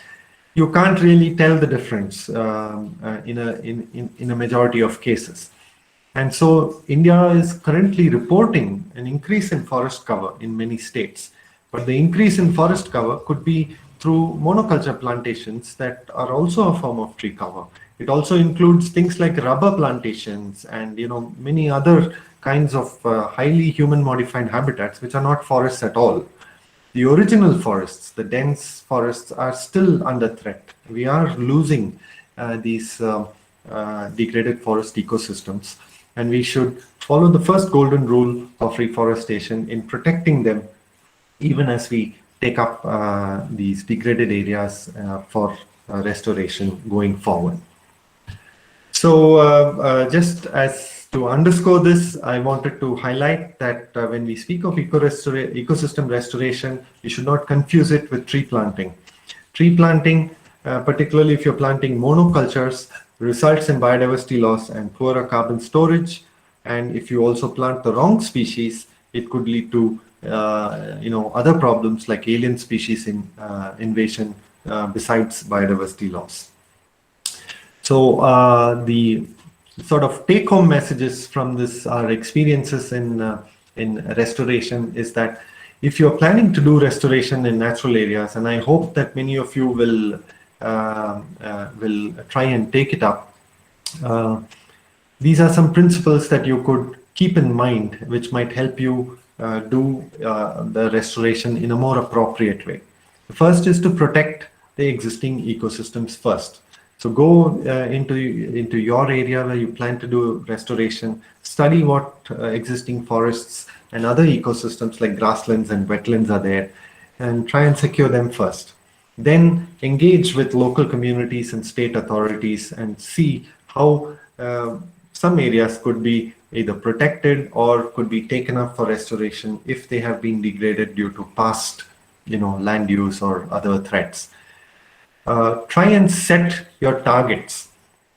C: you can't really tell the difference in a majority of cases. And so India is currently reporting an increase in forest cover in many states. But the increase in forest cover could be through monoculture plantations that are also a form of tree cover. It also includes things like rubber plantations and many other kinds of highly human modified habitats which are not forests at all. The original forests, the dense forests, are still under threat. We are losing these degraded forest ecosystems, and we should follow the first golden rule of reforestation in protecting them, even as we take up these degraded areas for restoration going forward. So just as to underscore this, I wanted to highlight that when we speak of ecosystem restoration, we should not confuse it with tree planting. Tree planting, particularly if you're planting monocultures, results in biodiversity loss and poorer carbon storage. And if you also plant the wrong species, it could lead to other problems like alien species invasion besides biodiversity loss. So the sort of take-home messages from this, our experiences in restoration, is that if you're planning to do restoration in natural areas, and I hope that many of you will try and take it up, these are some principles that you could keep in mind, which might help you do the restoration in a more appropriate way. The first is to protect the existing ecosystems first. So go into your area where you plan to do restoration, study what existing forests and other ecosystems like grasslands and wetlands are there, and try and secure them first. Then engage with local communities and state authorities and see how some areas could be either protected or could be taken up for restoration if they have been degraded due to past, land use or other threats. Try and set your targets.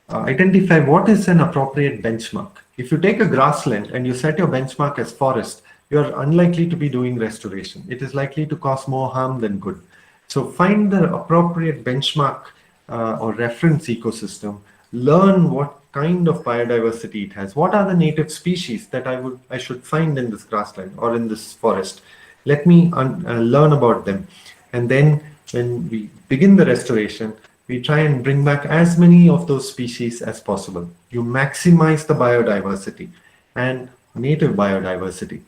C: Identify what is an appropriate benchmark. If you take a grassland and you set your benchmark as forest, you're unlikely to be doing restoration. It is likely to cause more harm than good. So find the appropriate benchmark or reference ecosystem. Learn what kind of biodiversity it has. What are the native species that I should find in this grassland or in this forest? Let me learn about them. And then when we begin the restoration, we try and bring back as many of those species as possible. You maximize the biodiversity and native biodiversity.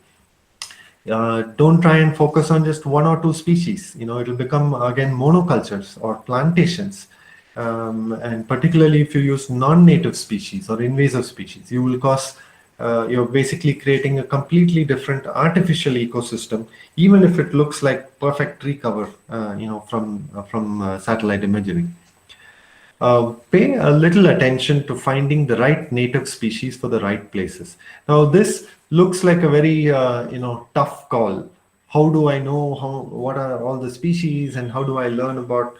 C: Don't try and focus on just one or two species. It'll become again monocultures or plantations. And particularly if you use non-native species or invasive species, you will cause you're basically creating a completely different artificial ecosystem, even if it looks like perfect tree cover, from satellite imagery. Pay a little attention to finding the right native species for the right places. Now, this looks like a very tough call. How do I know what are all the species, and how do I learn about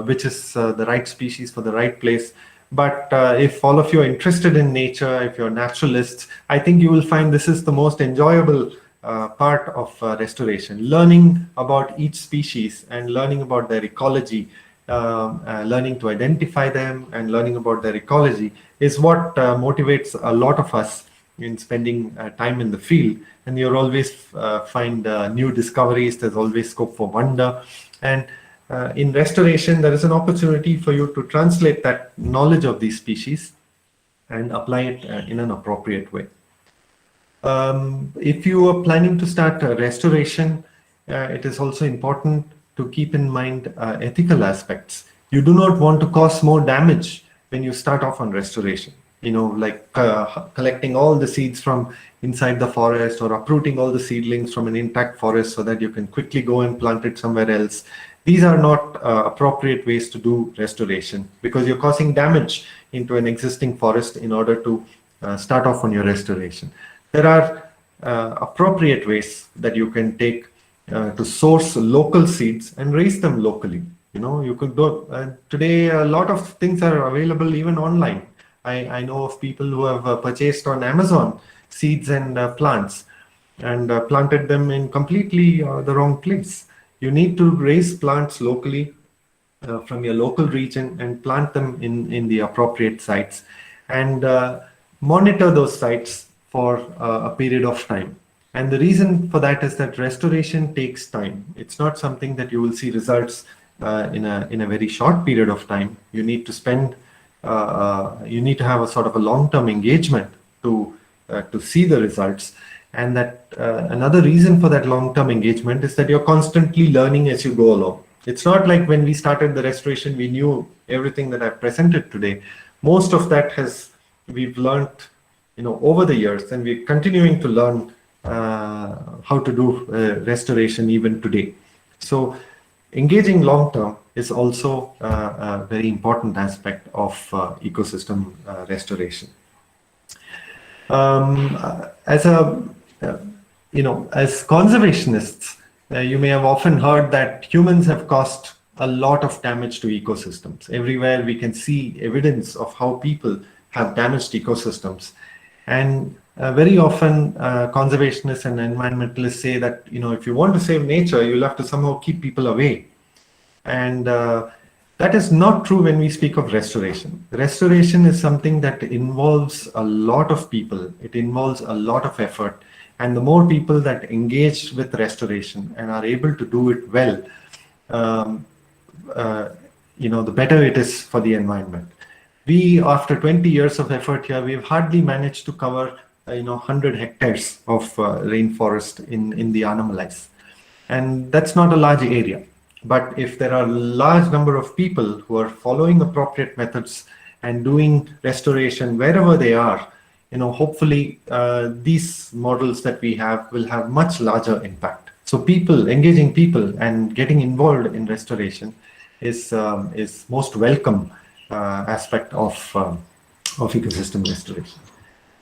C: which is the right species for the right place? But if all of you are interested in nature, if you're naturalists, I think you will find this is the most enjoyable part of restoration. Learning about each species and learning about their ecology, learning to identify them and learning about their ecology is what motivates a lot of us in spending time in the field. And you'll always find new discoveries. There's always scope for wonder. And in restoration, there is an opportunity for you to translate that knowledge of these species and apply it in an appropriate way. If you are planning to start restoration, it is also important to keep in mind ethical aspects. You do not want to cause more damage when you start off on restoration. Like collecting all the seeds from inside the forest or uprooting all the seedlings from an intact forest so that you can quickly go and plant it somewhere else. These are not appropriate ways to do restoration, because you're causing damage into an existing forest in order to start off on your restoration. There are appropriate ways that you can take to source local seeds and raise them locally. You could do today. A lot of things are available even online. I know of people who have purchased on Amazon seeds and plants and planted them in completely the wrong place. You need to raise plants locally from your local region and plant them in the appropriate sites, and monitor those sites for a period of time. And the reason for that is that restoration takes time. It's not something that you will see results in a very short period of time. You need to spend, you need to have a sort of a long-term engagement to see the results. And that another reason for that long-term engagement is that you're constantly learning as you go along. It's not like when we started the restoration, we knew everything that I've presented today. Most of that we've learned, over the years, and we're continuing to learn how to do restoration even today. So engaging long-term is also a very important aspect of ecosystem restoration. As conservationists, you may have often heard that humans have caused a lot of damage to ecosystems. Everywhere we can see evidence of how people have damaged ecosystems. And very often conservationists and environmentalists say that, if you want to save nature, you'll have to somehow keep people away. And that is not true when we speak of restoration. Restoration is something that involves a lot of people. It involves a lot of effort. And the more people that engage with restoration and are able to do it well, the better it is for the environment. We, after 20 years of effort here, we've hardly managed to cover 100 hectares of rainforest in the Annamalais. And that's not a large area. But if there are a large number of people who are following appropriate methods and doing restoration wherever they are, hopefully these models that we have will have much larger impact. So people, engaging people and getting involved in restoration is most welcome aspect of ecosystem restoration.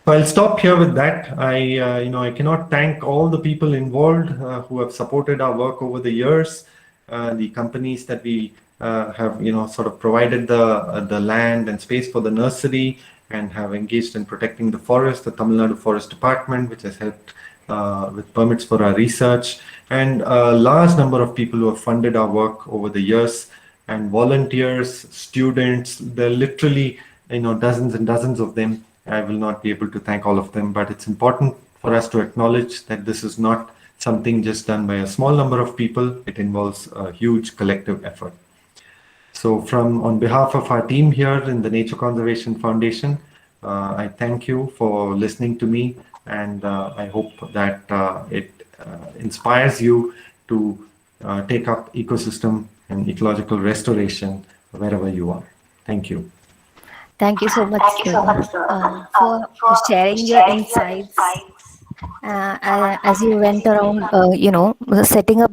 C: So I'll stop here with that. I cannot thank all the people involved who have supported our work over the years, the companies that we have, sort of provided the land and space for the nursery and have engaged in protecting the forest, the Tamil Nadu Forest Department, which has helped with permits for our research, and a large number of people who have funded our work over the years, and volunteers, students. There are literally, dozens and dozens of them. I will not be able to thank all of them, but it's important for us to acknowledge that this is not something just done by a small number of people. It involves a huge collective effort. So on behalf of our team here in the Nature Conservation Foundation, I thank you for listening to me, and I hope that it inspires you to take up ecosystem and ecological restoration wherever you are. Thank you.
A: Thank you so much, sir, for sharing your insights. As you went around, setting up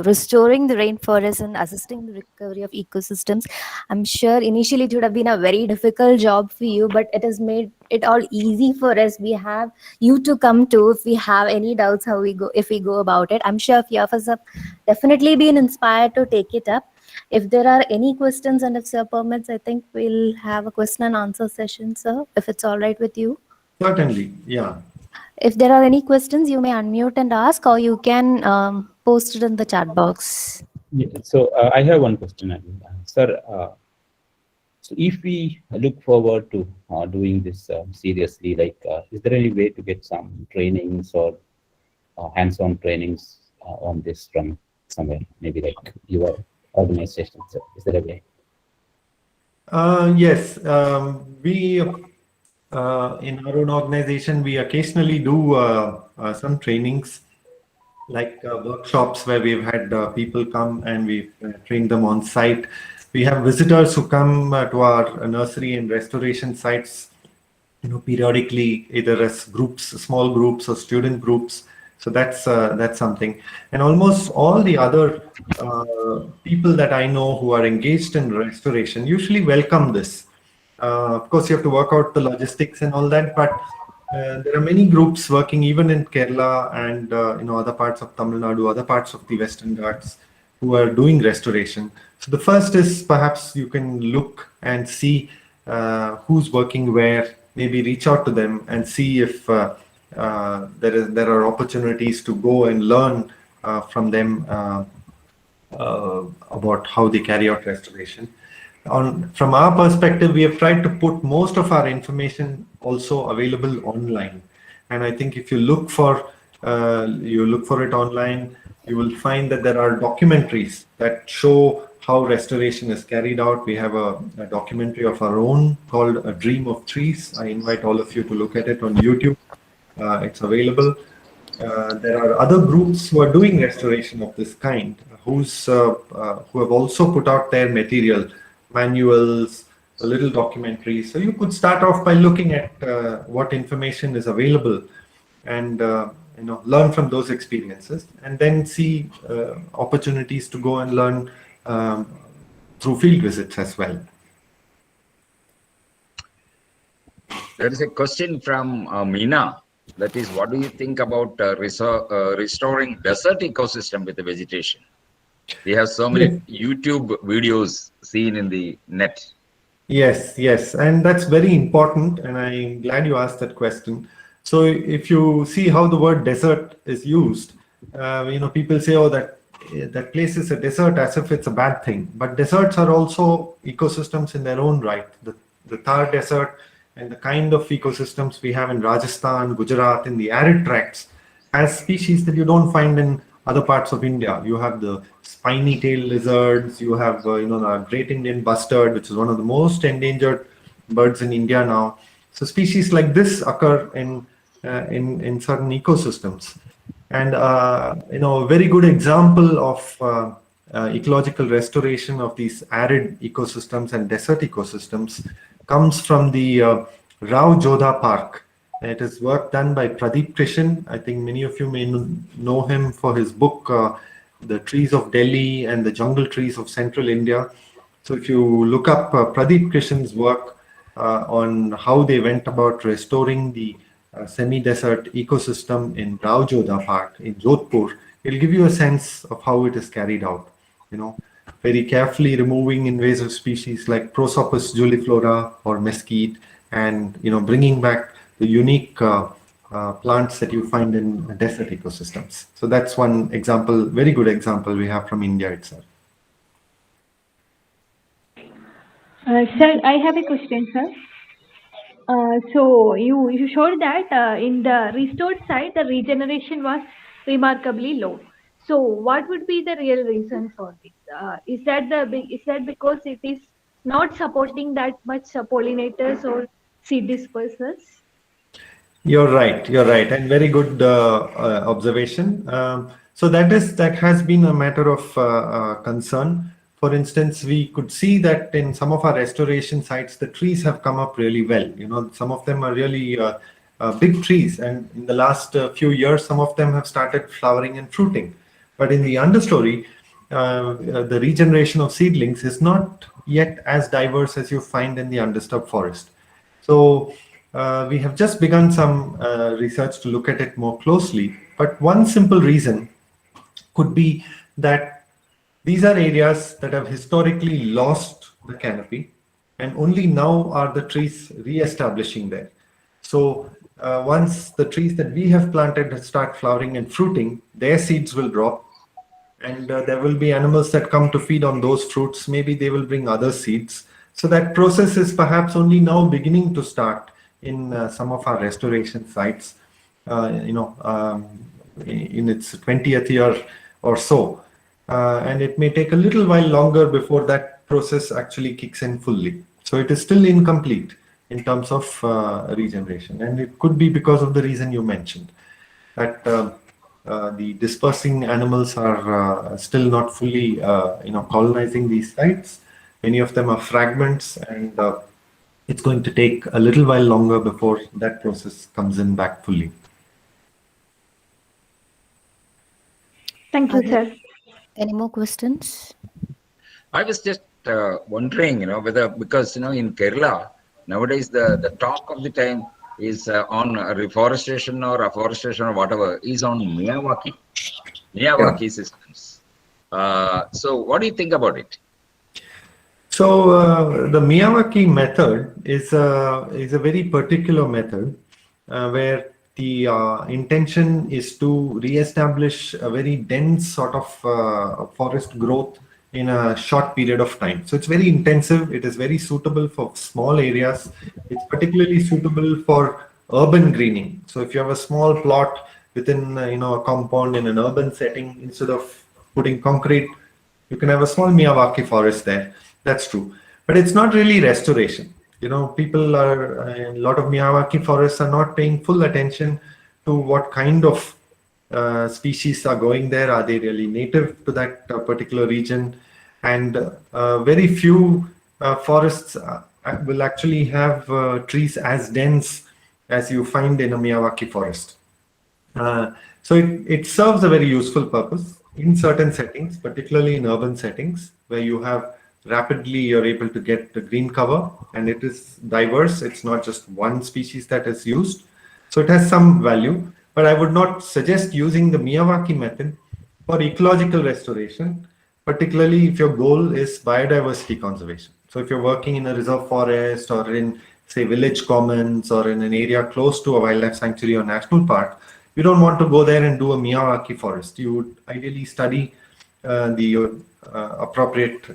A: restoring the rainforest and assisting the recovery of ecosystems. I'm sure initially it would have been a very difficult job for you, but it has made it all easy for us. We have you to come to if we have any doubts if we go about it. I'm sure a few of us have definitely been inspired to take it up. If there are any questions and if sir permits, I think we'll have a question and answer session, sir, if it's all right with you.
C: Certainly, yeah.
A: If there are any questions, you may unmute and ask, or you can post it in the chat box.
F: Yeah, so I have one question, sir. So if we look forward to doing this seriously, like, is there any way to get some trainings or hands-on trainings on this from somewhere, maybe like your organization? So is there a way?
C: Yes, we in our own organization, we occasionally do some trainings, like workshops where we've had people come and we've trained them on site. We have visitors who come to our nursery and restoration sites, periodically, either as groups, small groups, or student groups. So that's something. And almost all the other people that I know who are engaged in restoration usually welcome this. Of course, you have to work out the logistics and all that, but there are many groups working even in Kerala and other parts of Tamil Nadu, other parts of the Western Ghats, who are doing restoration. So the first is perhaps you can look and see who's working where, maybe reach out to them and see if there are opportunities to go and learn from them about how they carry out restoration. From our perspective, we have tried to put most of our information also available online. And I think if you look for it online, you will find that there are documentaries that show how restoration is carried out. We have a documentary of our own called A Dream of Trees. I invite all of you to look at it on YouTube. It's available. There are other groups who are doing restoration of this kind, who have also put out their material, manuals, a little documentary. So you could start off by looking at what information is available and learn from those experiences, and then see opportunities to go and learn through field visits as well.
B: There is a question from Meena. That is, what do you think about restoring desert ecosystem with the vegetation? We have so many YouTube videos seen in the net.
C: Yes, and that's very important, and I'm glad you asked that question. So if you see how the word desert is used, people say, oh, that place is a desert, as if it's a bad thing. But deserts are also ecosystems in their own right. The Thar Desert and the kind of ecosystems we have in Rajasthan, Gujarat, in the arid tracts, has species that you don't find in other parts of India. You have the spiny-tailed lizards, you have the great Indian bustard, which is one of the most endangered birds in India now. So species like this occur in certain ecosystems. And a very good example of ecological restoration of these arid ecosystems and desert ecosystems comes from the Rao Jodha Park. It is work done by Pradeep Krishan. I think many of you may know him for his book, The Trees of Delhi and the Jungle Trees of Central India. So if you look up Pradeep Krishan's work on how they went about restoring the semi-desert ecosystem in Rao Jodha Park in Jodhpur, it'll give you a sense of how it is carried out. Very carefully removing invasive species like Prosopis juliflora or mesquite, and bringing back the unique plants that you find in desert ecosystems. So that's one example, very good example we have from India itself.
G: Sir, I have a question, sir. So you showed that in the restored site, the regeneration was remarkably low. So what would be the real reason for this? Is that because it is not supporting that much pollinators or seed dispersers?
C: You're right, and very good observation. So that has been a matter of concern. For instance, we could see that in some of our restoration sites, the trees have come up really well. Some of them are really big trees, and in the last few years, some of them have started flowering and fruiting. But in the understory, the regeneration of seedlings is not yet as diverse as you find in the undisturbed forest. So we have just begun some research to look at it more closely. But one simple reason could be that these are areas that have historically lost the canopy, and only now are the trees re-establishing there. So once the trees that we have planted start flowering and fruiting, their seeds will drop, and there will be animals that come to feed on those fruits. Maybe they will bring other seeds. So that process is perhaps only now beginning to start in some of our restoration sites, in its 20th year or so. And it may take a little while longer before that process actually kicks in fully. So it is still incomplete in terms of regeneration. And it could be because of the reason you mentioned, that the dispersing animals are still not fully colonizing these sites. Many of them are fragments, and it's going to take a little while longer before that process comes in back fully.
G: Thank you, sir.
A: Any more questions?
B: I was just wondering, whether, because, in Kerala, nowadays the talk of the time is on reforestation or afforestation or whatever, is on Miyawaki systems. So what do you think about it?
C: So the Miyawaki method is a very particular method where the intention is to re-establish a very dense sort of forest growth in a short period of time. So it's very intensive. It is very suitable for small areas. It's particularly suitable for urban greening. So if you have a small plot within a compound in an urban setting, instead of putting concrete, you can have a small Miyawaki forest there. That's true. But it's not really restoration. People are, a lot of Miyawaki forests are not paying full attention to what kind of species are going there. Are they really native to that particular region? And very few forests will actually have trees as dense as you find in a Miyawaki forest. So it serves a very useful purpose in certain settings, particularly in urban settings where you're able to get the green cover, and it is diverse. It's not just one species that is used. So it has some value, but I would not suggest using the Miyawaki method for ecological restoration, particularly if your goal is biodiversity conservation. So if you're working in a reserve forest or in, say, village commons or in an area close to a wildlife sanctuary or national park, you don't want to go there and do a Miyawaki forest. You would ideally study the appropriate,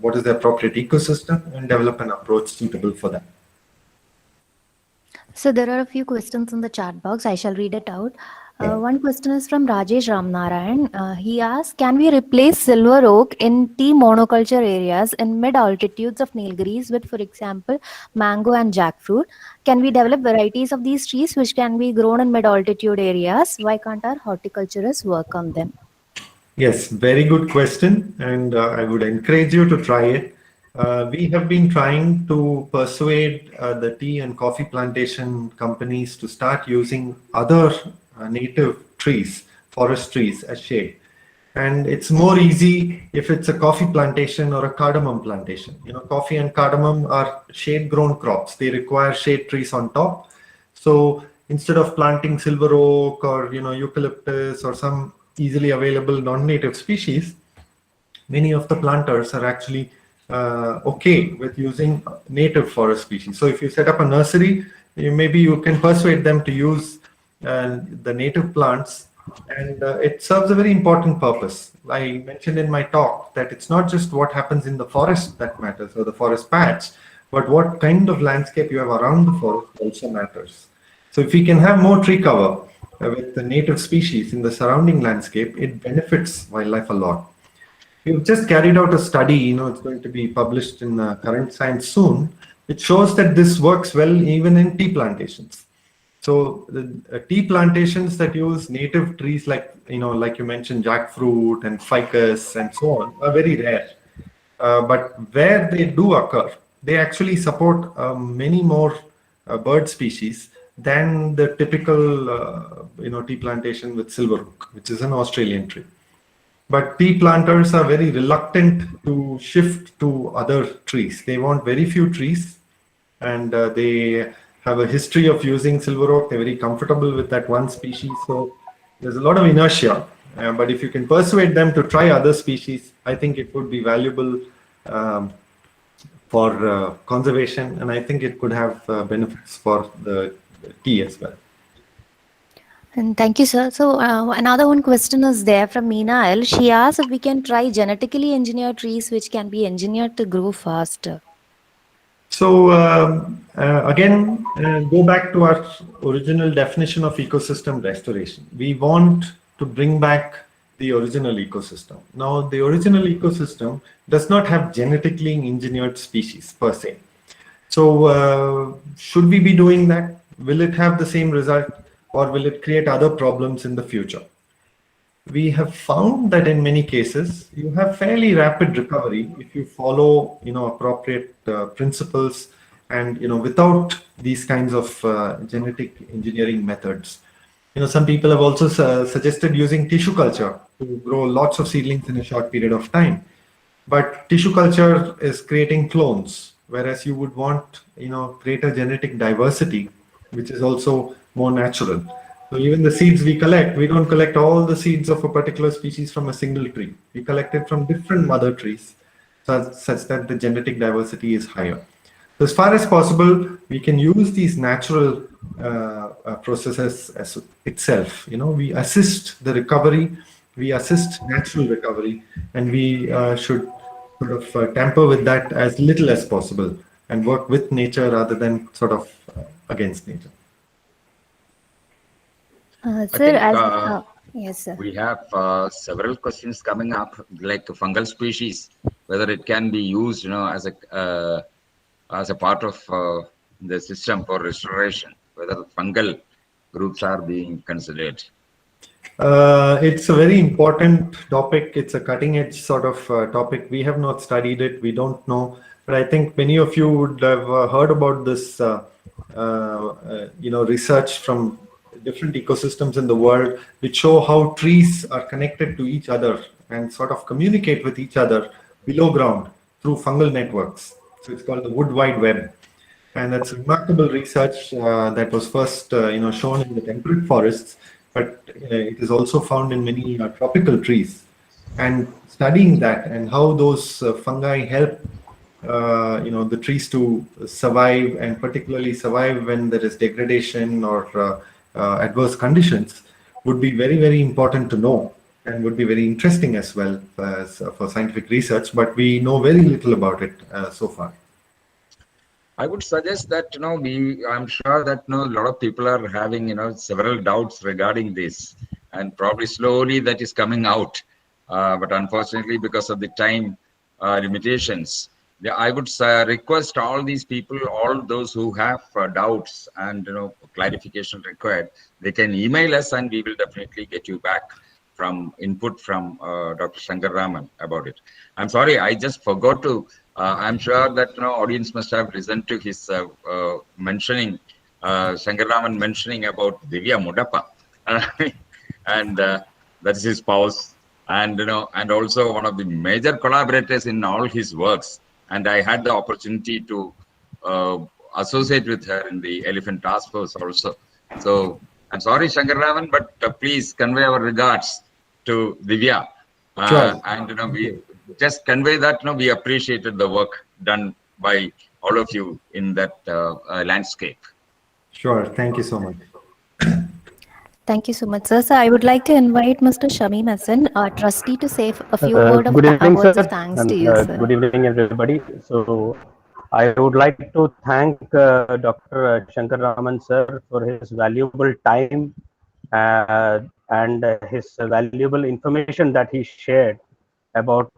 C: what is the appropriate ecosystem, and develop an approach suitable for that.
A: So there are a few questions in the chat box. I shall read it out. One question is from Rajesh Ramnarayan. He asks, can we replace silver oak in tea monoculture areas in mid-altitudes of Nilgiris with, for example, mango and jackfruit? Can we develop varieties of these trees which can be grown in mid-altitude areas? Why can't our horticulturists work on them?
C: Yes, very good question, and I would encourage you to try it. We have been trying to persuade the tea and coffee plantation companies to start using other native trees, forest trees, as shade. And it's more easy if it's a coffee plantation or a cardamom plantation. You know, coffee and cardamom are shade-grown crops. They require shade trees on top. So instead of planting silver oak or eucalyptus or some easily available non-native species, many of the planters are actually okay with using native forest species. So if you set up a nursery, maybe you can persuade them to use the native plants, and it serves a very important purpose. I mentioned in my talk that it's not just what happens in the forest that matters, or the forest patch, but what kind of landscape you have around the forest also matters. So if we can have more tree cover with the native species in the surrounding landscape, it benefits wildlife a lot. We've just carried out a study, it's going to be published in Current Science soon. It shows that this works well even in tea plantations. So the tea plantations that use native trees like you mentioned, jackfruit and ficus and so on, are very rare. But where they do occur, they actually support many more bird species than the typical tea plantation with silver oak, which is an Australian tree. But tea planters are very reluctant to shift to other trees. They want very few trees, and they have a history of using silver oak. They're very comfortable with that one species. So there's a lot of inertia. But if you can persuade them to try other species, I think it would be valuable um, for conservation, and I think it could have benefits for the tea as well.
A: And thank you, sir. So another one question is there from Meena L. She asks if we can try genetically engineered trees which can be engineered to grow faster.
C: So again, go back to our original definition of ecosystem restoration. We want to bring back the original ecosystem. Now, the original ecosystem does not have genetically engineered species per se. So should we be doing that? Will it have the same result, or will it create other problems in the future? We have found that in many cases you have fairly rapid recovery if you follow appropriate principles, and without these kinds of genetic engineering methods. Some people have also suggested using tissue culture to grow lots of seedlings in a short period of time, but tissue culture is creating clones, whereas you would want greater genetic diversity, which is also more natural. So even the seeds we collect, we don't collect all the seeds of a particular species from a single tree. We collect it from different mother trees, such that the genetic diversity is higher. So as far as possible, we can use these natural processes as itself. We assist the recovery, we assist natural recovery, and we should sort of tamper with that as little as possible and work with nature rather than sort of against nature.
B: I
A: Sir,
B: think
A: yes, sir.
B: we have several questions coming up, like fungal species, whether it can be used, as a part of the system for restoration, whether fungal groups are being considered.
C: It's a very important topic. It's a cutting edge sort of topic. We have not studied it. We don't know. But I think many of you would have heard about this, research from different ecosystems in the world, which show how trees are connected to each other and sort of communicate with each other below ground through fungal networks. So it's called the Wood Wide Web. And that's remarkable research that was first shown in the temperate forests, but it is also found in many tropical trees. And studying that and how those fungi help the trees to survive, and particularly survive when there is degradation or adverse conditions, would be very, very important to know, and would be very interesting as well for scientific research. But we know very little about it so far.
B: I would suggest that I'm sure that a lot of people are having several doubts regarding this, and probably slowly that is coming out. But unfortunately, because of the time limitations, I would request all these people, all those who have doubts and clarification required, they can email us, and we will definitely get you back from input from Dr. Shankar Raman about it. I'm sorry, I just forgot to. I'm sure that audience must have listened to his mentioning, Shankar Raman mentioning about Divya Mudappa, and that's his spouse, and and also one of the major collaborators in all his works. And I had the opportunity to associate with her in the Elephant Task Force also. So I'm sorry, Shankar Raman, but please convey our regards to Divya.
C: Sure.
B: And we just convey that we appreciated the work done by all of you in that landscape.
C: Sure. Thank you so much.
A: Thank you so much, sir. So I would like to invite Mr. Shamim Hassan, our trustee, to say a few
H: Good evening,
A: words of
H: sir,
A: thanks to
H: and
A: you, sir.
H: good evening, everybody. So, I would like to thank Dr. Shankar Raman, sir, for his valuable time and his valuable information that he shared about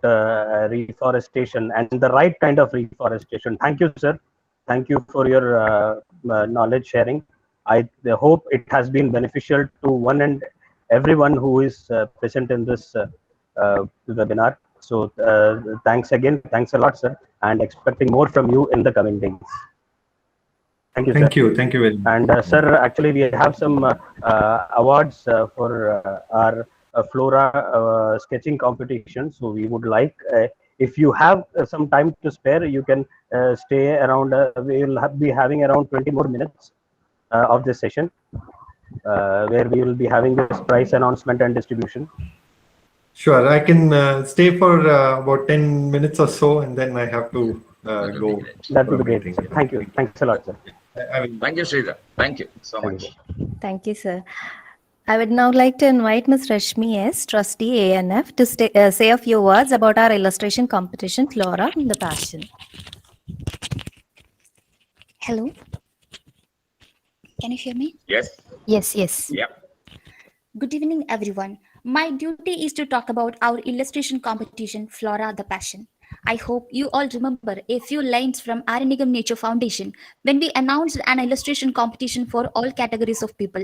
H: reforestation and the right kind of reforestation. Thank you, sir. Thank you for your knowledge sharing. I hope it has been beneficial to one and everyone who is present in this webinar. So thanks again. Thanks a lot, sir. And expecting more from you in the coming days. Thank you, sir.
C: Thank you. Thank you very much.
H: And sir, actually, we have some awards for our Flora sketching competition. So we would like, if you have some time to spare, you can stay around. We will be having around 20 more minutes of this session, where we will be having this prize announcement and distribution.
C: Sure. I can stay for about 10 minutes or so, and then I have to go.
H: That would be great. Thank you. Thanks a lot, sir.
B: Thank you, Sridhar. Thank you so much.
A: Thank you, sir. I would now like to invite Ms. Rashmi S., Trustee ANF, to say a few words about our illustration competition, Flora, the Passion.
I: Hello. Can you hear me?
B: Yes.
A: Yes, yes.
B: Yeah.
I: Good evening, everyone. My duty is to talk about our illustration competition, Flora the Passion. I hope you all remember a few lines from Aranigam Nature Foundation when we announced an illustration competition for all categories of people.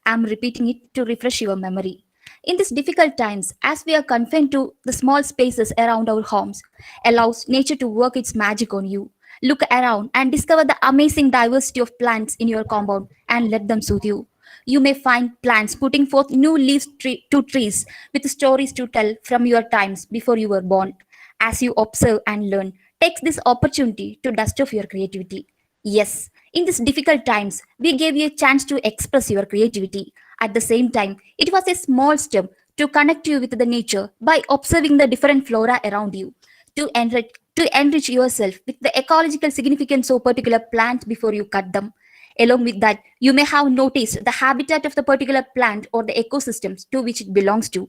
I: I'm repeating it to refresh your memory. In these difficult times, as we are confined to the small spaces around our homes, allows nature to work its magic on you. Look around and discover the amazing diversity of plants in your compound and let them soothe you. You may find plants putting forth new leaves to trees with stories to tell from your times before you were born. As you observe and learn, take this opportunity to dust off your creativity. Yes, in these difficult times, we gave you a chance to express your creativity. At the same time, it was a small step to connect you with the nature by observing the different flora around you, to enrich yourself with the ecological significance of particular plant before you cut them. Along with that, you may have noticed the habitat of the particular plant or the ecosystems to which it belongs to.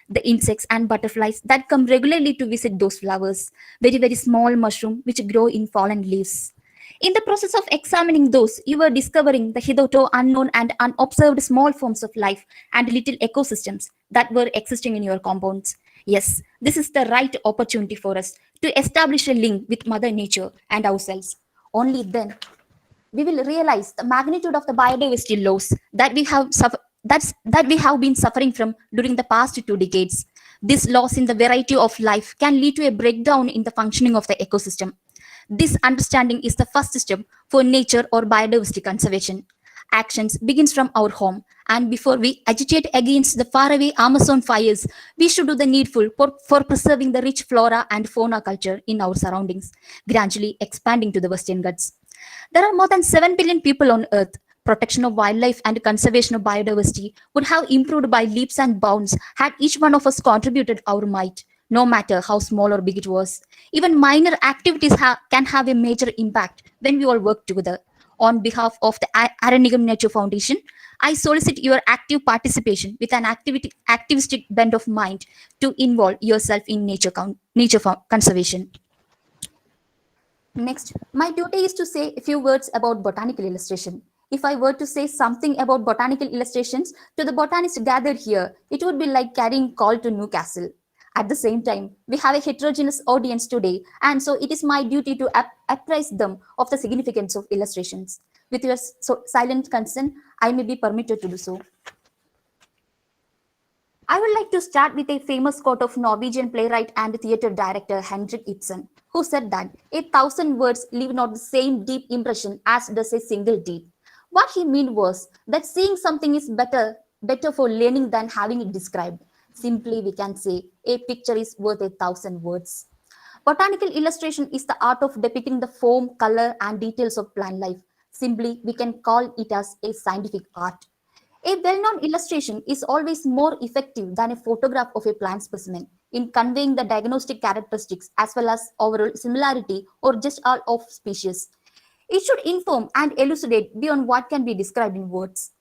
I: The insects and butterflies that come regularly to visit those flowers, very, very small mushroom which grow in fallen leaves. In the process of examining those, you are discovering the hitherto unknown and unobserved small forms of life and little ecosystems that were existing in your compounds. Yes, this is the right opportunity for us to establish a link with Mother Nature and ourselves. Only then we will realize the magnitude of the biodiversity loss that we have been suffering from during the past 2 decades. This loss in the variety of life can lead to a breakdown in the functioning of the ecosystem. This understanding is the first step for nature or biodiversity conservation. Actions begins from our home, and before we agitate against the faraway Amazon fires, we should do the needful for preserving the rich flora and fauna culture in our surroundings, gradually expanding to the Western Ghats. There are more than 7 billion people on Earth. Protection of wildlife and conservation of biodiversity would have improved by leaps and bounds had each one of us contributed our might, no matter how small or big it was. Even minor activities can have a major impact when we all work together. On behalf of the Aranigam Nature Foundation, I solicit your active participation with an activistic bent of mind to involve yourself in nature conservation. Next, my duty is to say a few words about botanical illustration. If I were to say something about botanical illustrations to the botanists gathered here, it would be like carrying coal to Newcastle. At the same time, we have a heterogeneous audience today, and so it is my duty to apprise them of the significance of illustrations. With your silent consent, I may be permitted to do so. I would like to start with a famous quote of Norwegian playwright and theatre director Henrik Ibsen, who said that 1,000 words leave not the same deep impression as does a single deed. What he meant was that seeing something is better for learning than having it described. Simply, we can say a picture is worth 1,000 words. Botanical illustration is the art of depicting the form, color, and details of plant life. Simply, we can call it as a scientific art. A well-known illustration is always more effective than a photograph of a plant specimen in conveying the diagnostic characteristics as well as overall similarity or just all of species. It should inform and elucidate beyond what can be described in words.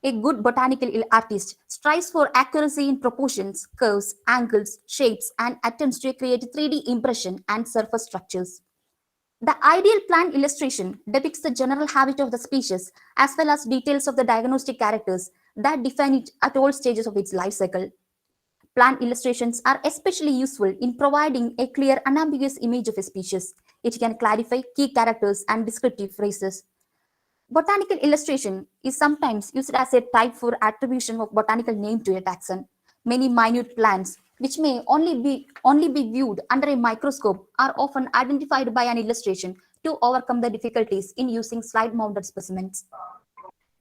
I: A good botanical artist strives for accuracy in proportions, curves, angles, shapes, and attempts to create 3D impression and surface structures. The ideal plant illustration depicts the general habit of the species as well as details of the diagnostic characters that define it at all stages of its life cycle. Plant illustrations are especially useful in providing a clear, unambiguous image of a species. It can clarify key characters and descriptive phrases. Botanical illustration is sometimes used as a type for attribution of botanical name to a taxon. Many minute plants, which may only be viewed under a microscope, are often identified by an illustration to overcome the difficulties in using slide-mounted specimens.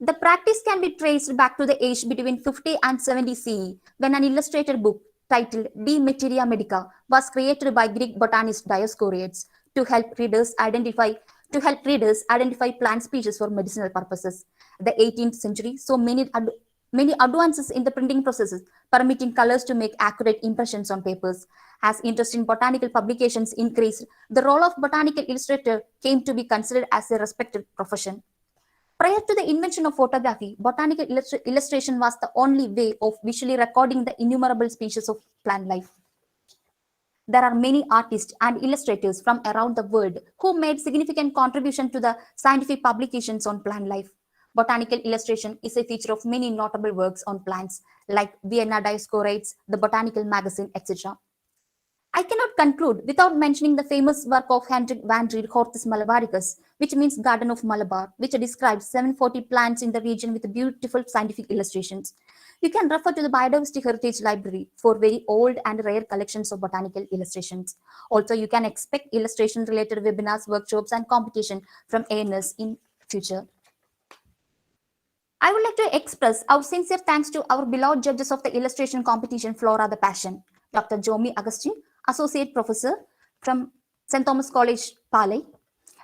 I: The practice can be traced back to the age between 50 and 70 CE, when an illustrated book titled De Materia Medica was created by Greek botanist Dioscorides to help readers identify plant species for medicinal purposes. The 18th century saw many advances in the printing processes, permitting colors to make accurate impressions on papers. As interest in botanical publications increased, the role of botanical illustrator came to be considered as a respected profession. Prior to the invention of photography, botanical illustration was the only way of visually recording the innumerable species of plant life. There are many artists and illustrators from around the world who made significant contribution to the scientific publications on plant life. Botanical illustration is a feature of many notable works on plants like Vienna Dioscorides, the Botanical Magazine, etc. I cannot conclude without mentioning the famous work of Hendrik van Riet Hortus Malabaricus, which means Garden of Malabar, which describes 740 plants in the region with beautiful scientific illustrations. You can refer to the Biodiversity Heritage Library for very old and rare collections of botanical illustrations. Also, you can expect illustration-related webinars, workshops, and competition from ANS in future. I would like to express our sincere thanks to our beloved judges of the illustration competition Flora the Passion, Dr. Jomi Agustin, Associate Professor from St. Thomas College, Palay.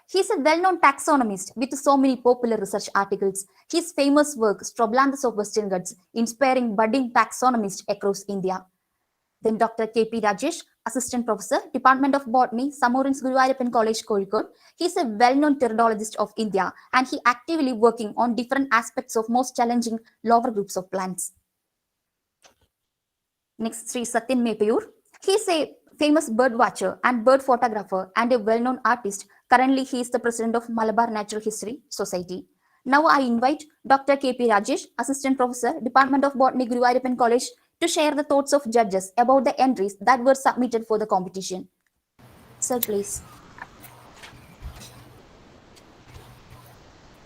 I: He is a well-known taxonomist with so many popular research articles. His famous work, Strobilanthus of Western Ghats, inspiring budding taxonomists across India. Then Dr. K.P. Rajesh, Assistant Professor, Department of Botany, Samorins Guruvayurappan College, Kozhikode. He is a well-known pteridologist of India and he actively working on different aspects of most challenging lower groups of plants. Next, Sri Satyan Mepayur. He is a famous bird watcher and bird photographer and a well-known artist. Currently, he is the president of Malabar Natural History Society. Now I invite Dr. K.P. Rajesh, Assistant Professor, Department of Botany, Guruvayurappan College, to share the thoughts of judges about the entries that were submitted for the competition. Sir, please.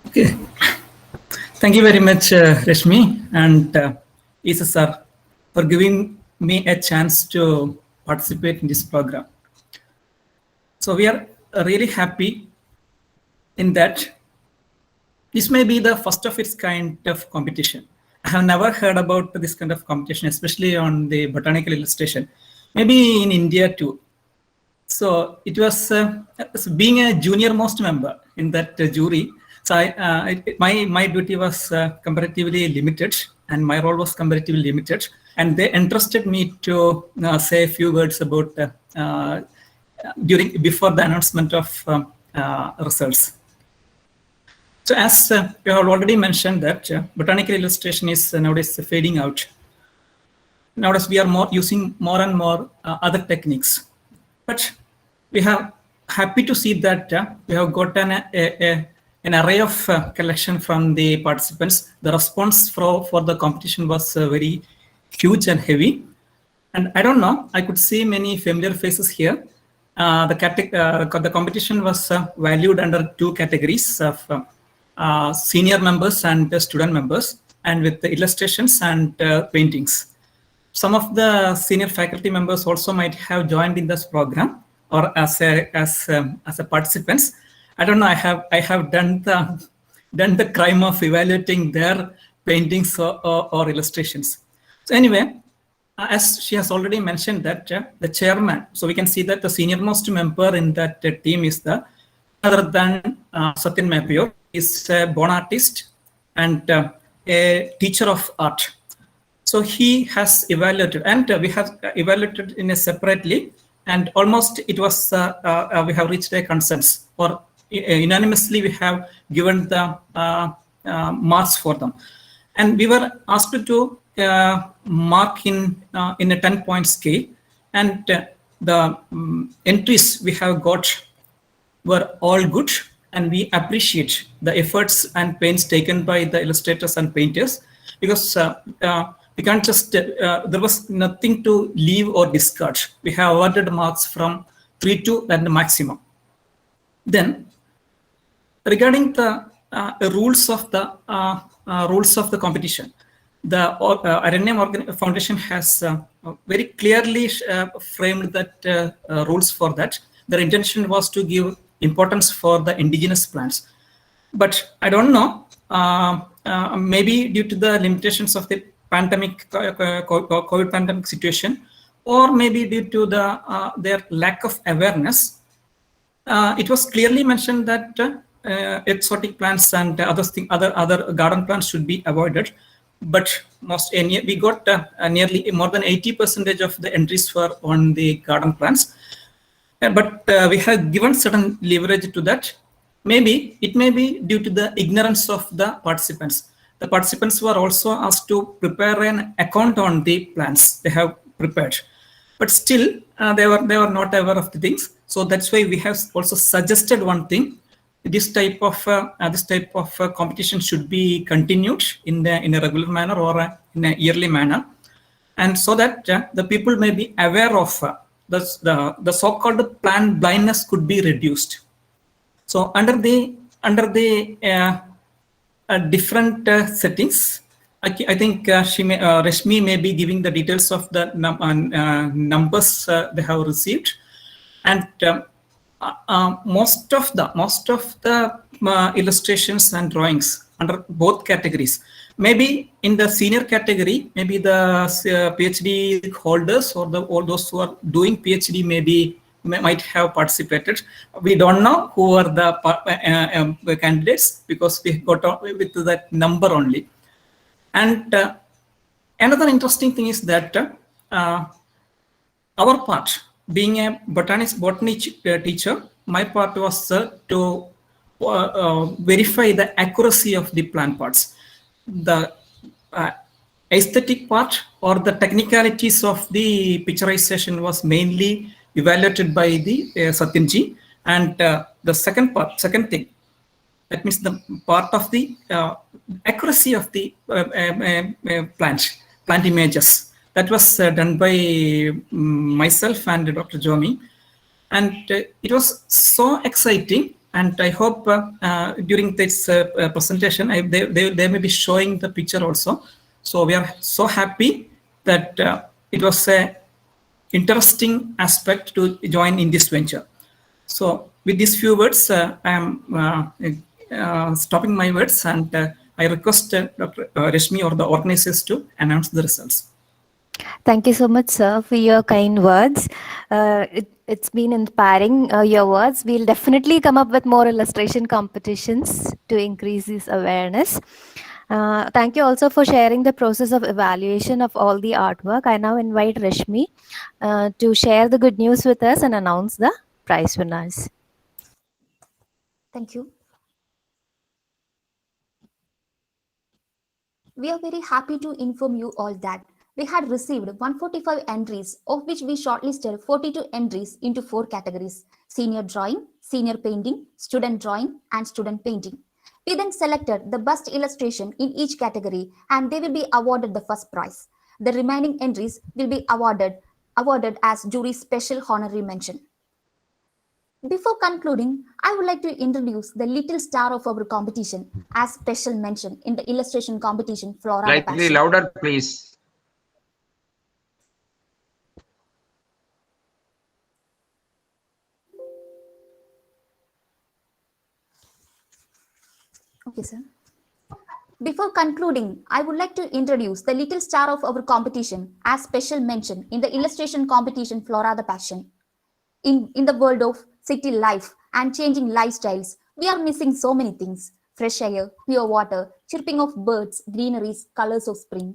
J: Okay. Thank you very much, Rashmi and Issa sir, for giving me a chance to participate in this program. So we are really happy in that this may be the first of its kind of competition. I have never heard about this kind of competition, especially on the botanical illustration, maybe in India too. So it was being a junior most member in that jury. So my duty was comparatively limited and my role was comparatively limited. And they entrusted me to say a few words about before the announcement of results. So as you have already mentioned that botanical illustration is nowadays fading out. Nowadays we are using more and more other techniques. But we are happy to see that we have gotten an array of collection from the participants. The response for the competition was very huge and heavy. And I don't know, I could see many familiar faces here. The competition was valued under two categories of senior members and student members, and with the illustrations and paintings. some of the senior faculty members also might have joined in this program or as a participants. I don't know. I have done the crime of evaluating their paintings or illustrations. So anyway, as she has already mentioned that the chairman. So we can see that the senior-most member in that team is the other than Satyan Mapio, is a born artist and a teacher of art. So he has evaluated, and we have evaluated in a separately, and almost it was we have reached a consensus, or unanimously we have given the marks for them, and we were asked to mark in a 10-point scale, and the entries we have got were all good, and we appreciate the efforts and pains taken by the illustrators and painters, because we can't just, there was nothing to leave or discard. We have awarded marks from 3 to the maximum. Then, regarding the rules of the competition, the RNM Foundation has very clearly framed that rules for that. Their intention was to give importance for the indigenous plants, but I don't know. Maybe due to the limitations of the pandemic, COVID pandemic situation, or maybe due to their lack of awareness, it was clearly mentioned that exotic plants and other garden plants should be avoided. But we got nearly more than 80% of the entries were on the garden plants. But we have given certain leverage to that. Maybe it may be due to the ignorance of the participants. The participants were also asked to prepare an account on the plants they have prepared, but still they were not aware of the things. So that's why we have also suggested one thing: this type of competition should be continued in a regular manner or in a yearly manner, and so that the people may be aware of the so-called plant blindness could be reduced. So under the different settings, I think Rashmi may be giving the details of the numbers they have received, and most of the illustrations and drawings under both categories. Maybe in the senior category, maybe the PhD holders or all those who are doing PhD might have participated. We don't know who are the candidates, because we got with that number only. And another interesting thing is that our part, being a botany teacher, my part was to verify the accuracy of the plant parts. The aesthetic part or the technicalities of the picturization was mainly evaluated by the Satyamji, and the second thing, that means the part of the accuracy of the plant images, that was done by myself and Dr. Jomi, and it was so exciting. And I hope during this presentation, they may be showing the picture also. So we are so happy that it was a interesting aspect to join in this venture. So with these few words, I am stopping my words, and I request Dr. Rashmi or the organizers to announce the results.
A: Thank you so much, sir, for your kind words. It's been inspiring, your words. We'll definitely come up with more illustration competitions to increase this awareness. Thank you also for sharing the process of evaluation of all the artwork. I now invite Rashmi to share the good news with us and announce the prize winners.
I: Thank you. We are very happy to inform you all that we had received 145 entries, of which we shortlisted 42 entries into 4 categories: senior drawing, senior painting, student drawing, and student painting. We then selected the best illustration in each category, and they will be awarded the first prize. The remaining entries will be awarded as jury's special honorary mention. Before concluding, I would like to introduce the little star of our competition as special mention in the illustration competition Flora.
B: Slightly louder, please.
I: Okay, sir. Before concluding, I would like to introduce the little star of our competition as special mention in the illustration competition Flora the Passion. In the world of city life and changing lifestyles, we are missing so many things: fresh air, pure water, chirping of birds, greeneries, colors of spring.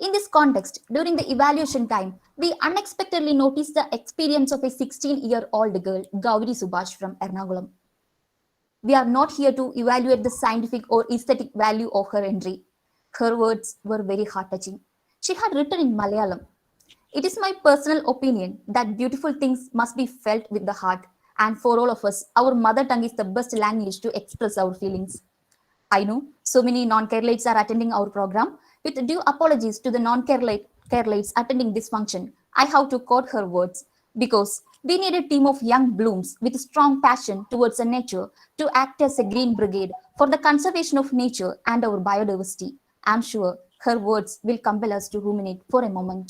I: In this context, during the evaluation time, we unexpectedly noticed the experience of a 16-year-old girl, Gauri Subhash from Ernakulam. We are not here to evaluate the scientific or aesthetic value of her entry. Her words were very heart touching. She had written in Malayalam, "It is my personal opinion that beautiful things must be felt with the heart, and for all of us, our mother tongue is the best language to express our feelings." I know so many non-Keralites are attending our program. With due apologies to the non-Keralites attending this function, I have to quote her words, because we need a team of young blooms with strong passion towards the nature to act as a green brigade for the conservation of nature and our biodiversity. I'm sure her words will compel us to ruminate for a moment.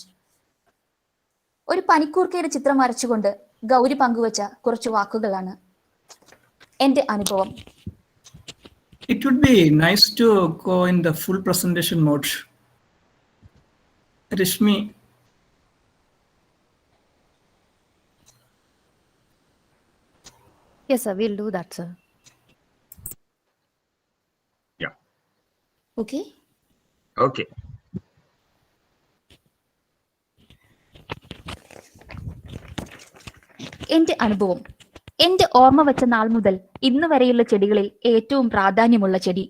I: ഒരു പനിക്കൂർക്കയുടെ ചിത്രം വരച്ചുകൊണ്ട് ഗൗരി പങ്കുവച്ച കുറച്ച് വാക്കുകളാണ് എൻ്റെ അനുഭവം.
J: It would be nice to go in the full presentation mode. Rishmi.
A: Yes, sir, we'll do that, sir.
B: Yeah.
I: Okay.
B: Okay.
I: എന്റെ അനുഭവം. എന്റെ ഓർമ്മ വെച്ച നാൾ മുതൽ ഇന്ന് വരെയുള്ള ചെടികളിൽ ഏറ്റവും പ്രാധാന്യമുള്ള ചെടി.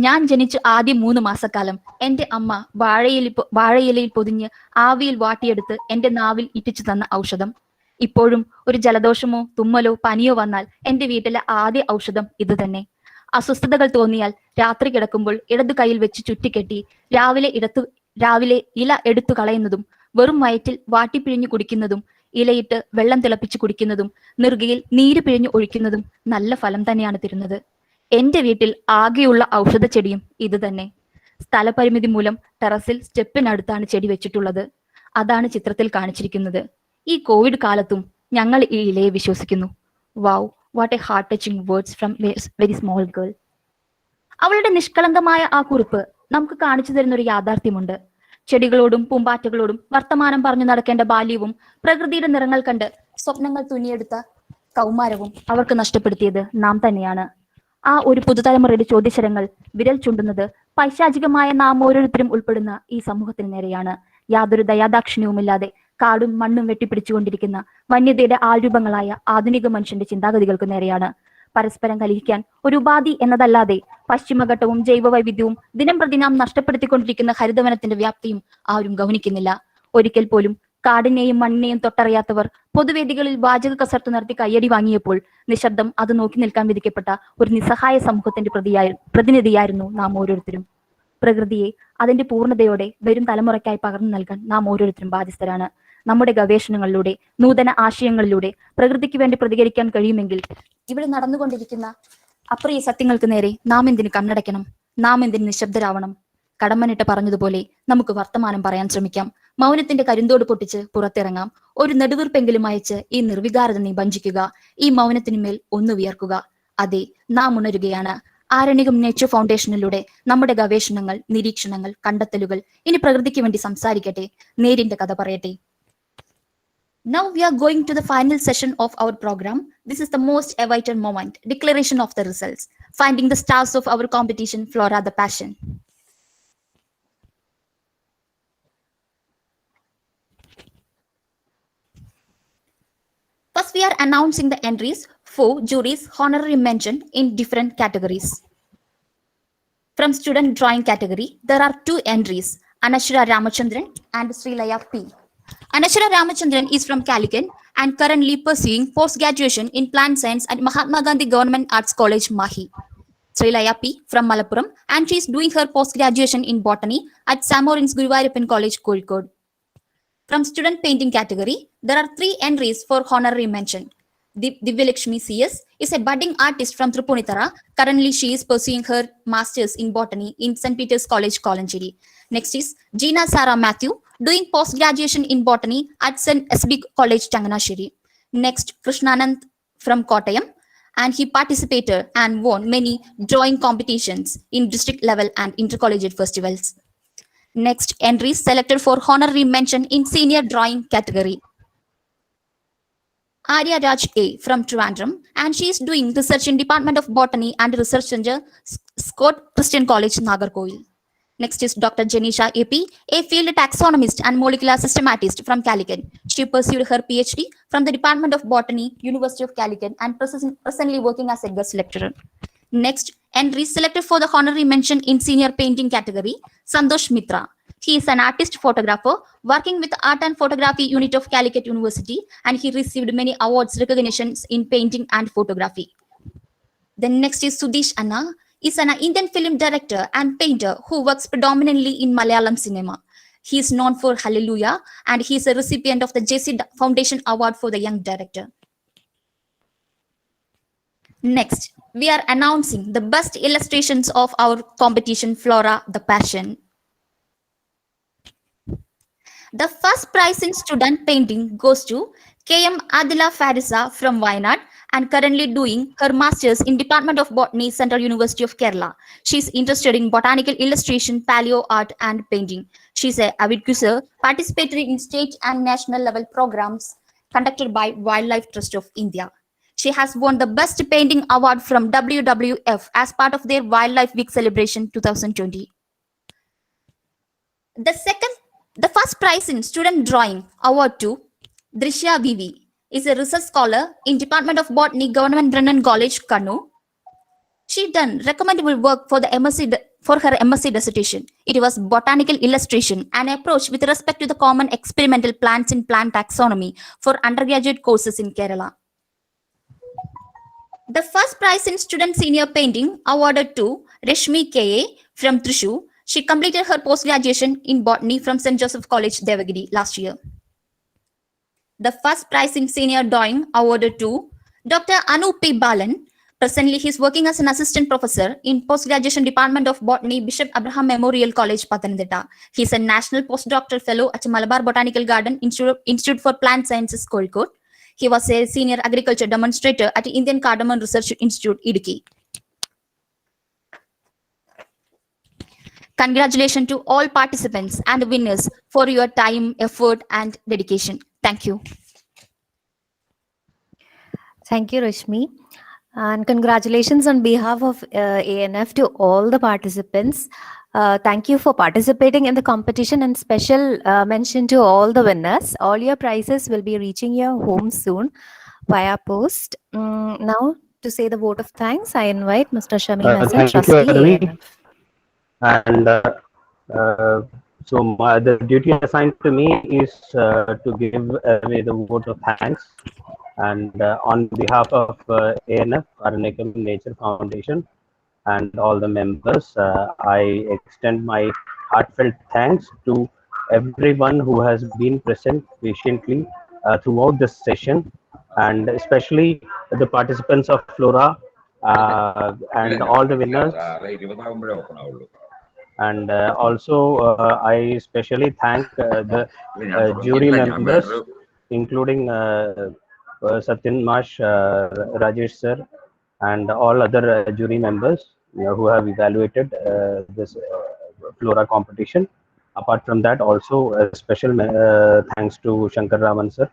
I: ഞാൻ ജനിച്ച ആദ്യ 3 മാസക്കാലം എന്റെ അമ്മ വാഴയിലയിൽ പൊതിഞ്ഞ് ആവിയിൽ വാട്ടിയെടുത്ത് എന്റെ നാവിൽ ഇറ്റിച്ചു തന്ന ഔഷധം. ഇപ്പോഴും ഒരു ജലദോഷമോ തുമ്മലോ പനിയോ വന്നാൽ എന്റെ വീട്ടിലെ ആദ്യ ഔഷധം ഇത് തന്നെ. അസ്വസ്ഥതകൾ തോന്നിയാൽ രാത്രി കിടക്കുമ്പോൾ ഇടതു കൈയിൽ വെച്ച് ചുറ്റിക്കെട്ടി രാവിലെ ഇല എടുത്തു കളയുന്നതും വെറും വയറ്റിൽ വാട്ടിപ്പിഴിഞ്ഞു കുടിക്കുന്നതും ഇലയിട്ട് വെള്ളം തിളപ്പിച്ച് കുടിക്കുന്നതും നെറുകയിൽ നീര് പിഴിഞ്ഞു ഒഴിക്കുന്നതും നല്ല ഫലം തന്നെയാണ് തരുന്നത്. എന്റെ വീട്ടിൽ ആകെയുള്ള ഔഷധ ചെടിയും ഇത് തന്നെ. സ്ഥലപരിമിതി മൂലം ടെറസിൽ സ്റ്റെപ്പിനടുത്താണ് ചെടി വെച്ചിട്ടുള്ളത്. അതാണ് ചിത്രത്തിൽ കാണിച്ചിരിക്കുന്നത്. ഈ കോവിഡ് കാലത്തും ഞങ്ങൾ ഈ ഇലയെ വിശ്വസിക്കുന്നു. Wow, what A heart touching words from very small girl. അവളുടെ നിഷ്കളങ്കമായ ആ കുറിപ്പ് നമുക്ക് കാണിച്ചു തരുന്ന ഒരു യാഥാർത്ഥ്യമുണ്ട്. ചെടികളോടും പൂമ്പാറ്റകളോടും വർത്തമാനം പറഞ്ഞു നടക്കേണ്ട ബാല്യവും പ്രകൃതിയുടെ നിറങ്ങൾ കണ്ട് സ്വപ്നങ്ങൾ തുന്നിയെടുത്ത കൗമാരവും അവർക്ക് നഷ്ടപ്പെടുത്തിയത് നാം തന്നെയാണ്. ആ ഒരു പുതുതലമുറയുടെ ചോദ്യശരങ്ങൾ വിരൽ ചൂണ്ടുന്നത് പൈശാചികമായ നാം ഓരോരുത്തരും ഉൾപ്പെടുന്ന ഈ സമൂഹത്തിന് നേരെയാണ്. യാതൊരു ദയാദാക്ഷിണ്യവുമില്ലാതെ കാടും മണ്ണും വെട്ടിപ്പിടിച്ചുകൊണ്ടിരിക്കുന്ന വന്യതയുടെ ആൾരൂപങ്ങളായ ആധുനിക മനുഷ്യന്റെ ചിന്താഗതികൾക്ക് നേരെയാണ്. പരസ്പരം കലഹിക്കാൻ ഒരു ഉപാധി എന്നതല്ലാതെ പശ്ചിമഘട്ടവും ജൈവവൈവിധ്യവും ദിനം പ്രതി നാം നഷ്ടപ്പെടുത്തിക്കൊണ്ടിരിക്കുന്ന ഹരിതവനത്തിന്റെ വ്യാപ്തിയും ആരും ഗൗനിക്കുന്നില്ല. ഒരിക്കൽ പോലും കാടിനെയും മണ്ണിനെയും തൊട്ടറിയാത്തവർ പൊതുവേദികളിൽ വാചക കസർത്ത് നടത്തി കയ്യടി വാങ്ങിയപ്പോൾ നിശബ്ദം അത് നോക്കി നിൽക്കാൻ വിധിക്കപ്പെട്ട ഒരു നിസ്സഹായ സമൂഹത്തിന്റെ പ്രതിനിധിയായിരുന്നു നാം ഓരോരുത്തരും. പ്രകൃതിയെ അതിന്റെ പൂർണ്ണതയോടെ വരും തലമുറയ്ക്കായി പകർന്നു നൽകാൻ നാം ഓരോരുത്തരും ബാധ്യസ്ഥരാണ്. നമ്മുടെ ഗവേഷണങ്ങളിലൂടെ നൂതന ആശയങ്ങളിലൂടെ പ്രകൃതിക്ക് വേണ്ടി പ്രതികരിക്കാൻ കഴിയുമെങ്കിൽ ഇവിടെ നടന്നുകൊണ്ടിരിക്കുന്ന അപ്രിയ സത്യങ്ങൾക്ക് നേരെ നാം എന്തിന് കണ്ണടയ്ക്കണം? നാം എന്തിന് നിശബ്ദരാവണം? കടമ്മനിട്ട് പറഞ്ഞതുപോലെ നമുക്ക് വർത്തമാനം പറയാൻ ശ്രമിക്കാം. മൗനത്തിന്റെ കരിന്തോട് പൊട്ടിച്ച് പുറത്തിറങ്ങാം. ഒരു നെടുവീർപ്പെങ്കിലും അയച്ച് ഈ നിർവികാരത നിബഞ്ചിക്കുക. ഈ മൗനത്തിനുമേൽ ഒന്ന് വിയർക്കുക. അതെ, നാം ഉണരുകയാണ്. ആരണ്യകം നേച്ചർ ഫൗണ്ടേഷനിലൂടെ നമ്മുടെ ഗവേഷണങ്ങൾ, നിരീക്ഷണങ്ങൾ, കണ്ടെത്തലുകൾ ഇനി പ്രകൃതിക്ക് വേണ്ടി സംസാരിക്കട്ടെ, നേരിന്റെ കഥ പറയട്ടെ. Now we are going to the final session of our program. This is the most awaited moment, declaration of the results, finding the stars of our competition, Flora the Passion. First, we are announcing the entries for juries honorary mention in different categories. From student drawing category, there are 2 entries, Anashra Ramachandran and Srilaya P. Anashra Ramachandran is from Calicut and currently pursuing post-graduation in plant science at Mahatma Gandhi Government Arts College, Mahi. Srilaya P from Malappuram, and she is doing her post-graduation in botany at Samorins Guruvayurappan College, Kozhikode. From student painting category, there are 3 entries for honorary mention. Divyalakshmi CS is a budding artist from Tripunithara. Currently, she is pursuing her master's in botany in St. Peter's College, Kolancheri. Next is Gina Sarah Matthew, doing post-graduation in botany at St. SB College, Changanasheri. Next, Krishnanand from Kottayam, and he participated and won many drawing competitions in district level and intercollegiate festivals. Next, entries selected for honorary mention in senior drawing category. Arya Raj A from Trivandrum, and she is doing research in Department of Botany and Research Center, Scott Christian College, Nagarkoil. Next is Dr. Janisha AP, a field taxonomist and molecular systematist from Calicut. She pursued her PhD from the Department of Botany, University of Calicut, and presently working as a guest lecturer. Next, entry selected for the honorary mention in senior painting category, Santosh Mitra. He is an artist photographer working with the Art and Photography Unit of Calicut University, and he received many awards recognitions in painting and photography. Then next is Sudesh Anna, is an Indian film director and painter who works predominantly in Malayalam cinema. He is known for Hallelujah, and he is a recipient of the JC Foundation Award for the Young Director. Next, we are announcing the best illustrations of our competition, Flora, the Passion. The first prize in student painting goes to KM Adila Farisa from Wayanad, and currently doing her master's in Department of Botany, Central University of Kerala. She is interested in botanical illustration, paleo art, and painting. She is an avid quizzer, participating in state and national level programs conducted by Wildlife Trust of India. She has won the Best Painting Award from WWF as part of their Wildlife Week celebration 2020. The first prize in Student Drawing Award to Drishya Vivi is a research scholar in Department of Botany, Government Brennan College, Kannur. She done recommendable work for her MSc dissertation. It was botanical illustration and approach with respect to the common experimental plants in plant taxonomy for undergraduate courses in Kerala. The first prize in Student Senior Painting awarded to Reshmi K.A. from Thrissur. She completed her post-graduation in botany from St. Joseph College, Devagiri last year. The first prize in Senior Drawing awarded to Dr. Anu P. Balan. Presently, he is working as an assistant professor in post-graduation Department of Botany, Bishop Abraham Memorial College, Pathanamthitta. He is a National Postdoctoral Fellow at Malabar Botanical Garden Institute for Plant Sciences, Kozhikode. He was a Senior Agriculture Demonstrator at Indian Cardamom Research Institute, Idukki. Congratulations to all participants and winners for your time, effort, and dedication. Thank you.
A: Thank you, Rashmi. And congratulations on behalf of ANF to all the participants. Thank you for participating in the competition, and special mention to all the winners. All your prizes will be reaching your home soon via post. Now, to say the vote of thanks, I invite Mr. Shamim Hassan,
H: Thank you,
A: Trustee,
H: Adami.
A: ANF.
H: And so the duty assigned to me is to give away the vote of thanks. And on behalf of ANF, Aranekam Nature Foundation, and all the members, I extend my heartfelt thanks to everyone who has been present patiently throughout this session, and especially the participants of Flora and all the winners. And also, I especially thank the jury members, including Satyan Mash, Rajesh sir, and all other jury members who have evaluated this Flora competition. Apart from that, also a special thanks to Shankar Raman sir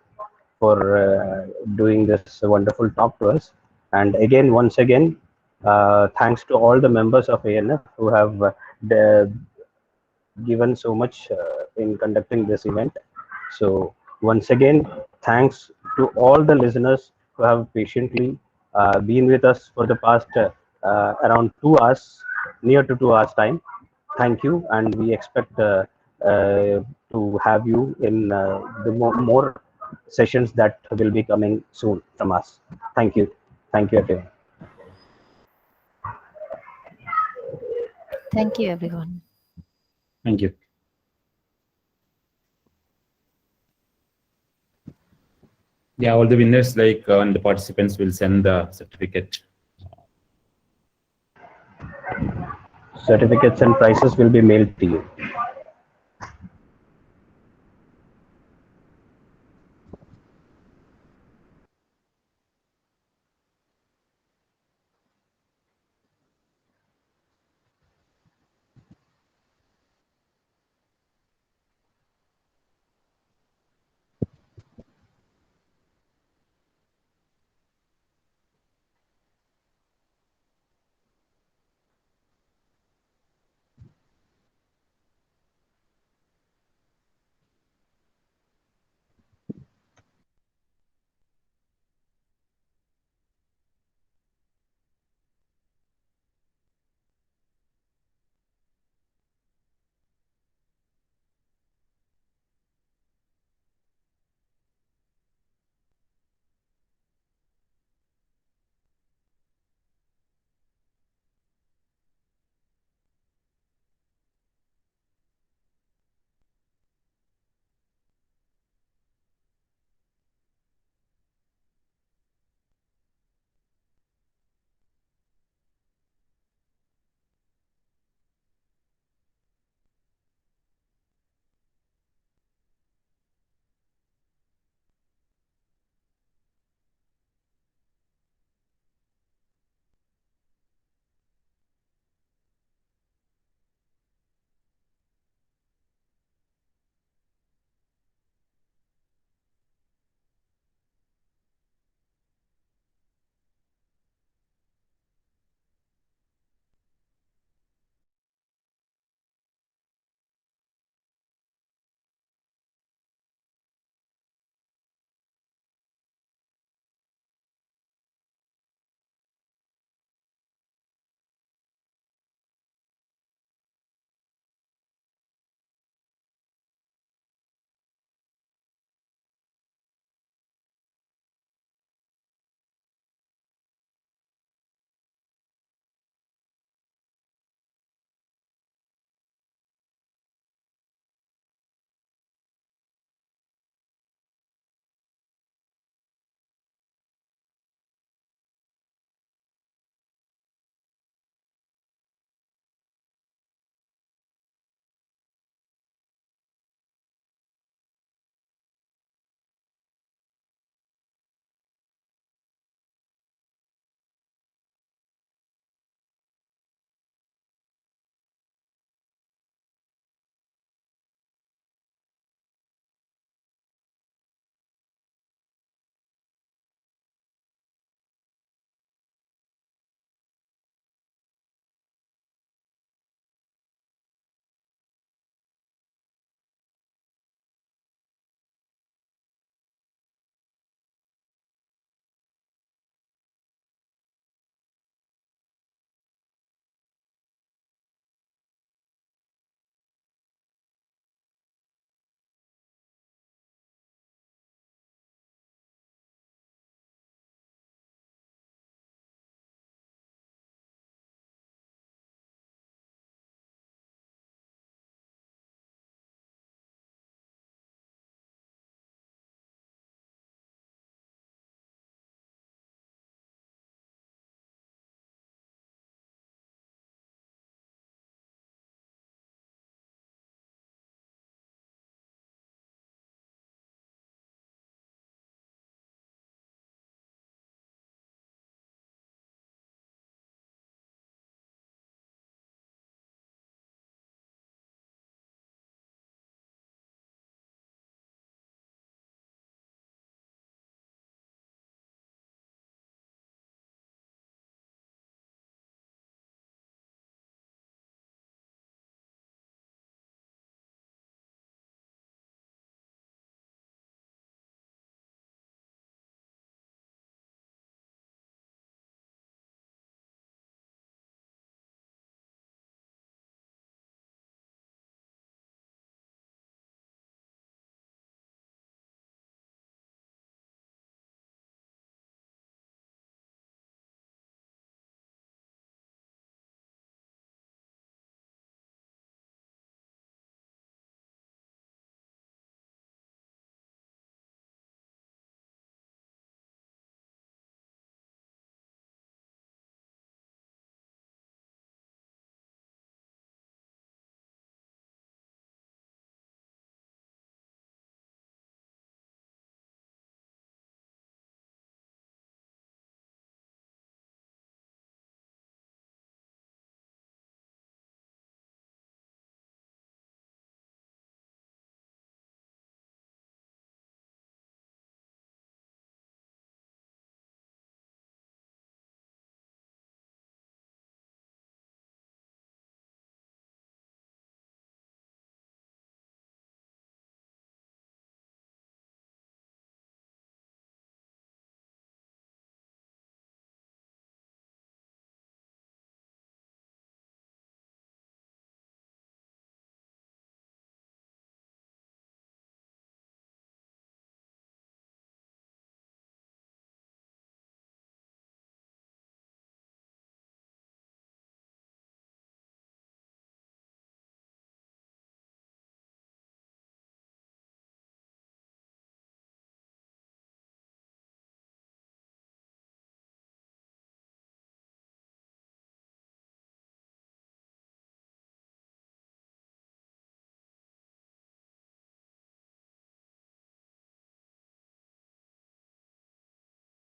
H: for doing this wonderful talk to us. And again, once again, thanks to all the members of ANF who have given so much in conducting this event. So once again, thanks to all the listeners who have patiently been with us for the past around 2 hours, near to 2 hours time. Thank you, and we expect to have you in the more sessions that will be coming soon from us. Thank you. Thank you, everyone.
A: Thank you, everyone.
F: Thank you. Yeah, all the winners, and the participants will send the certificate.
H: Certificates and prizes will be mailed to you.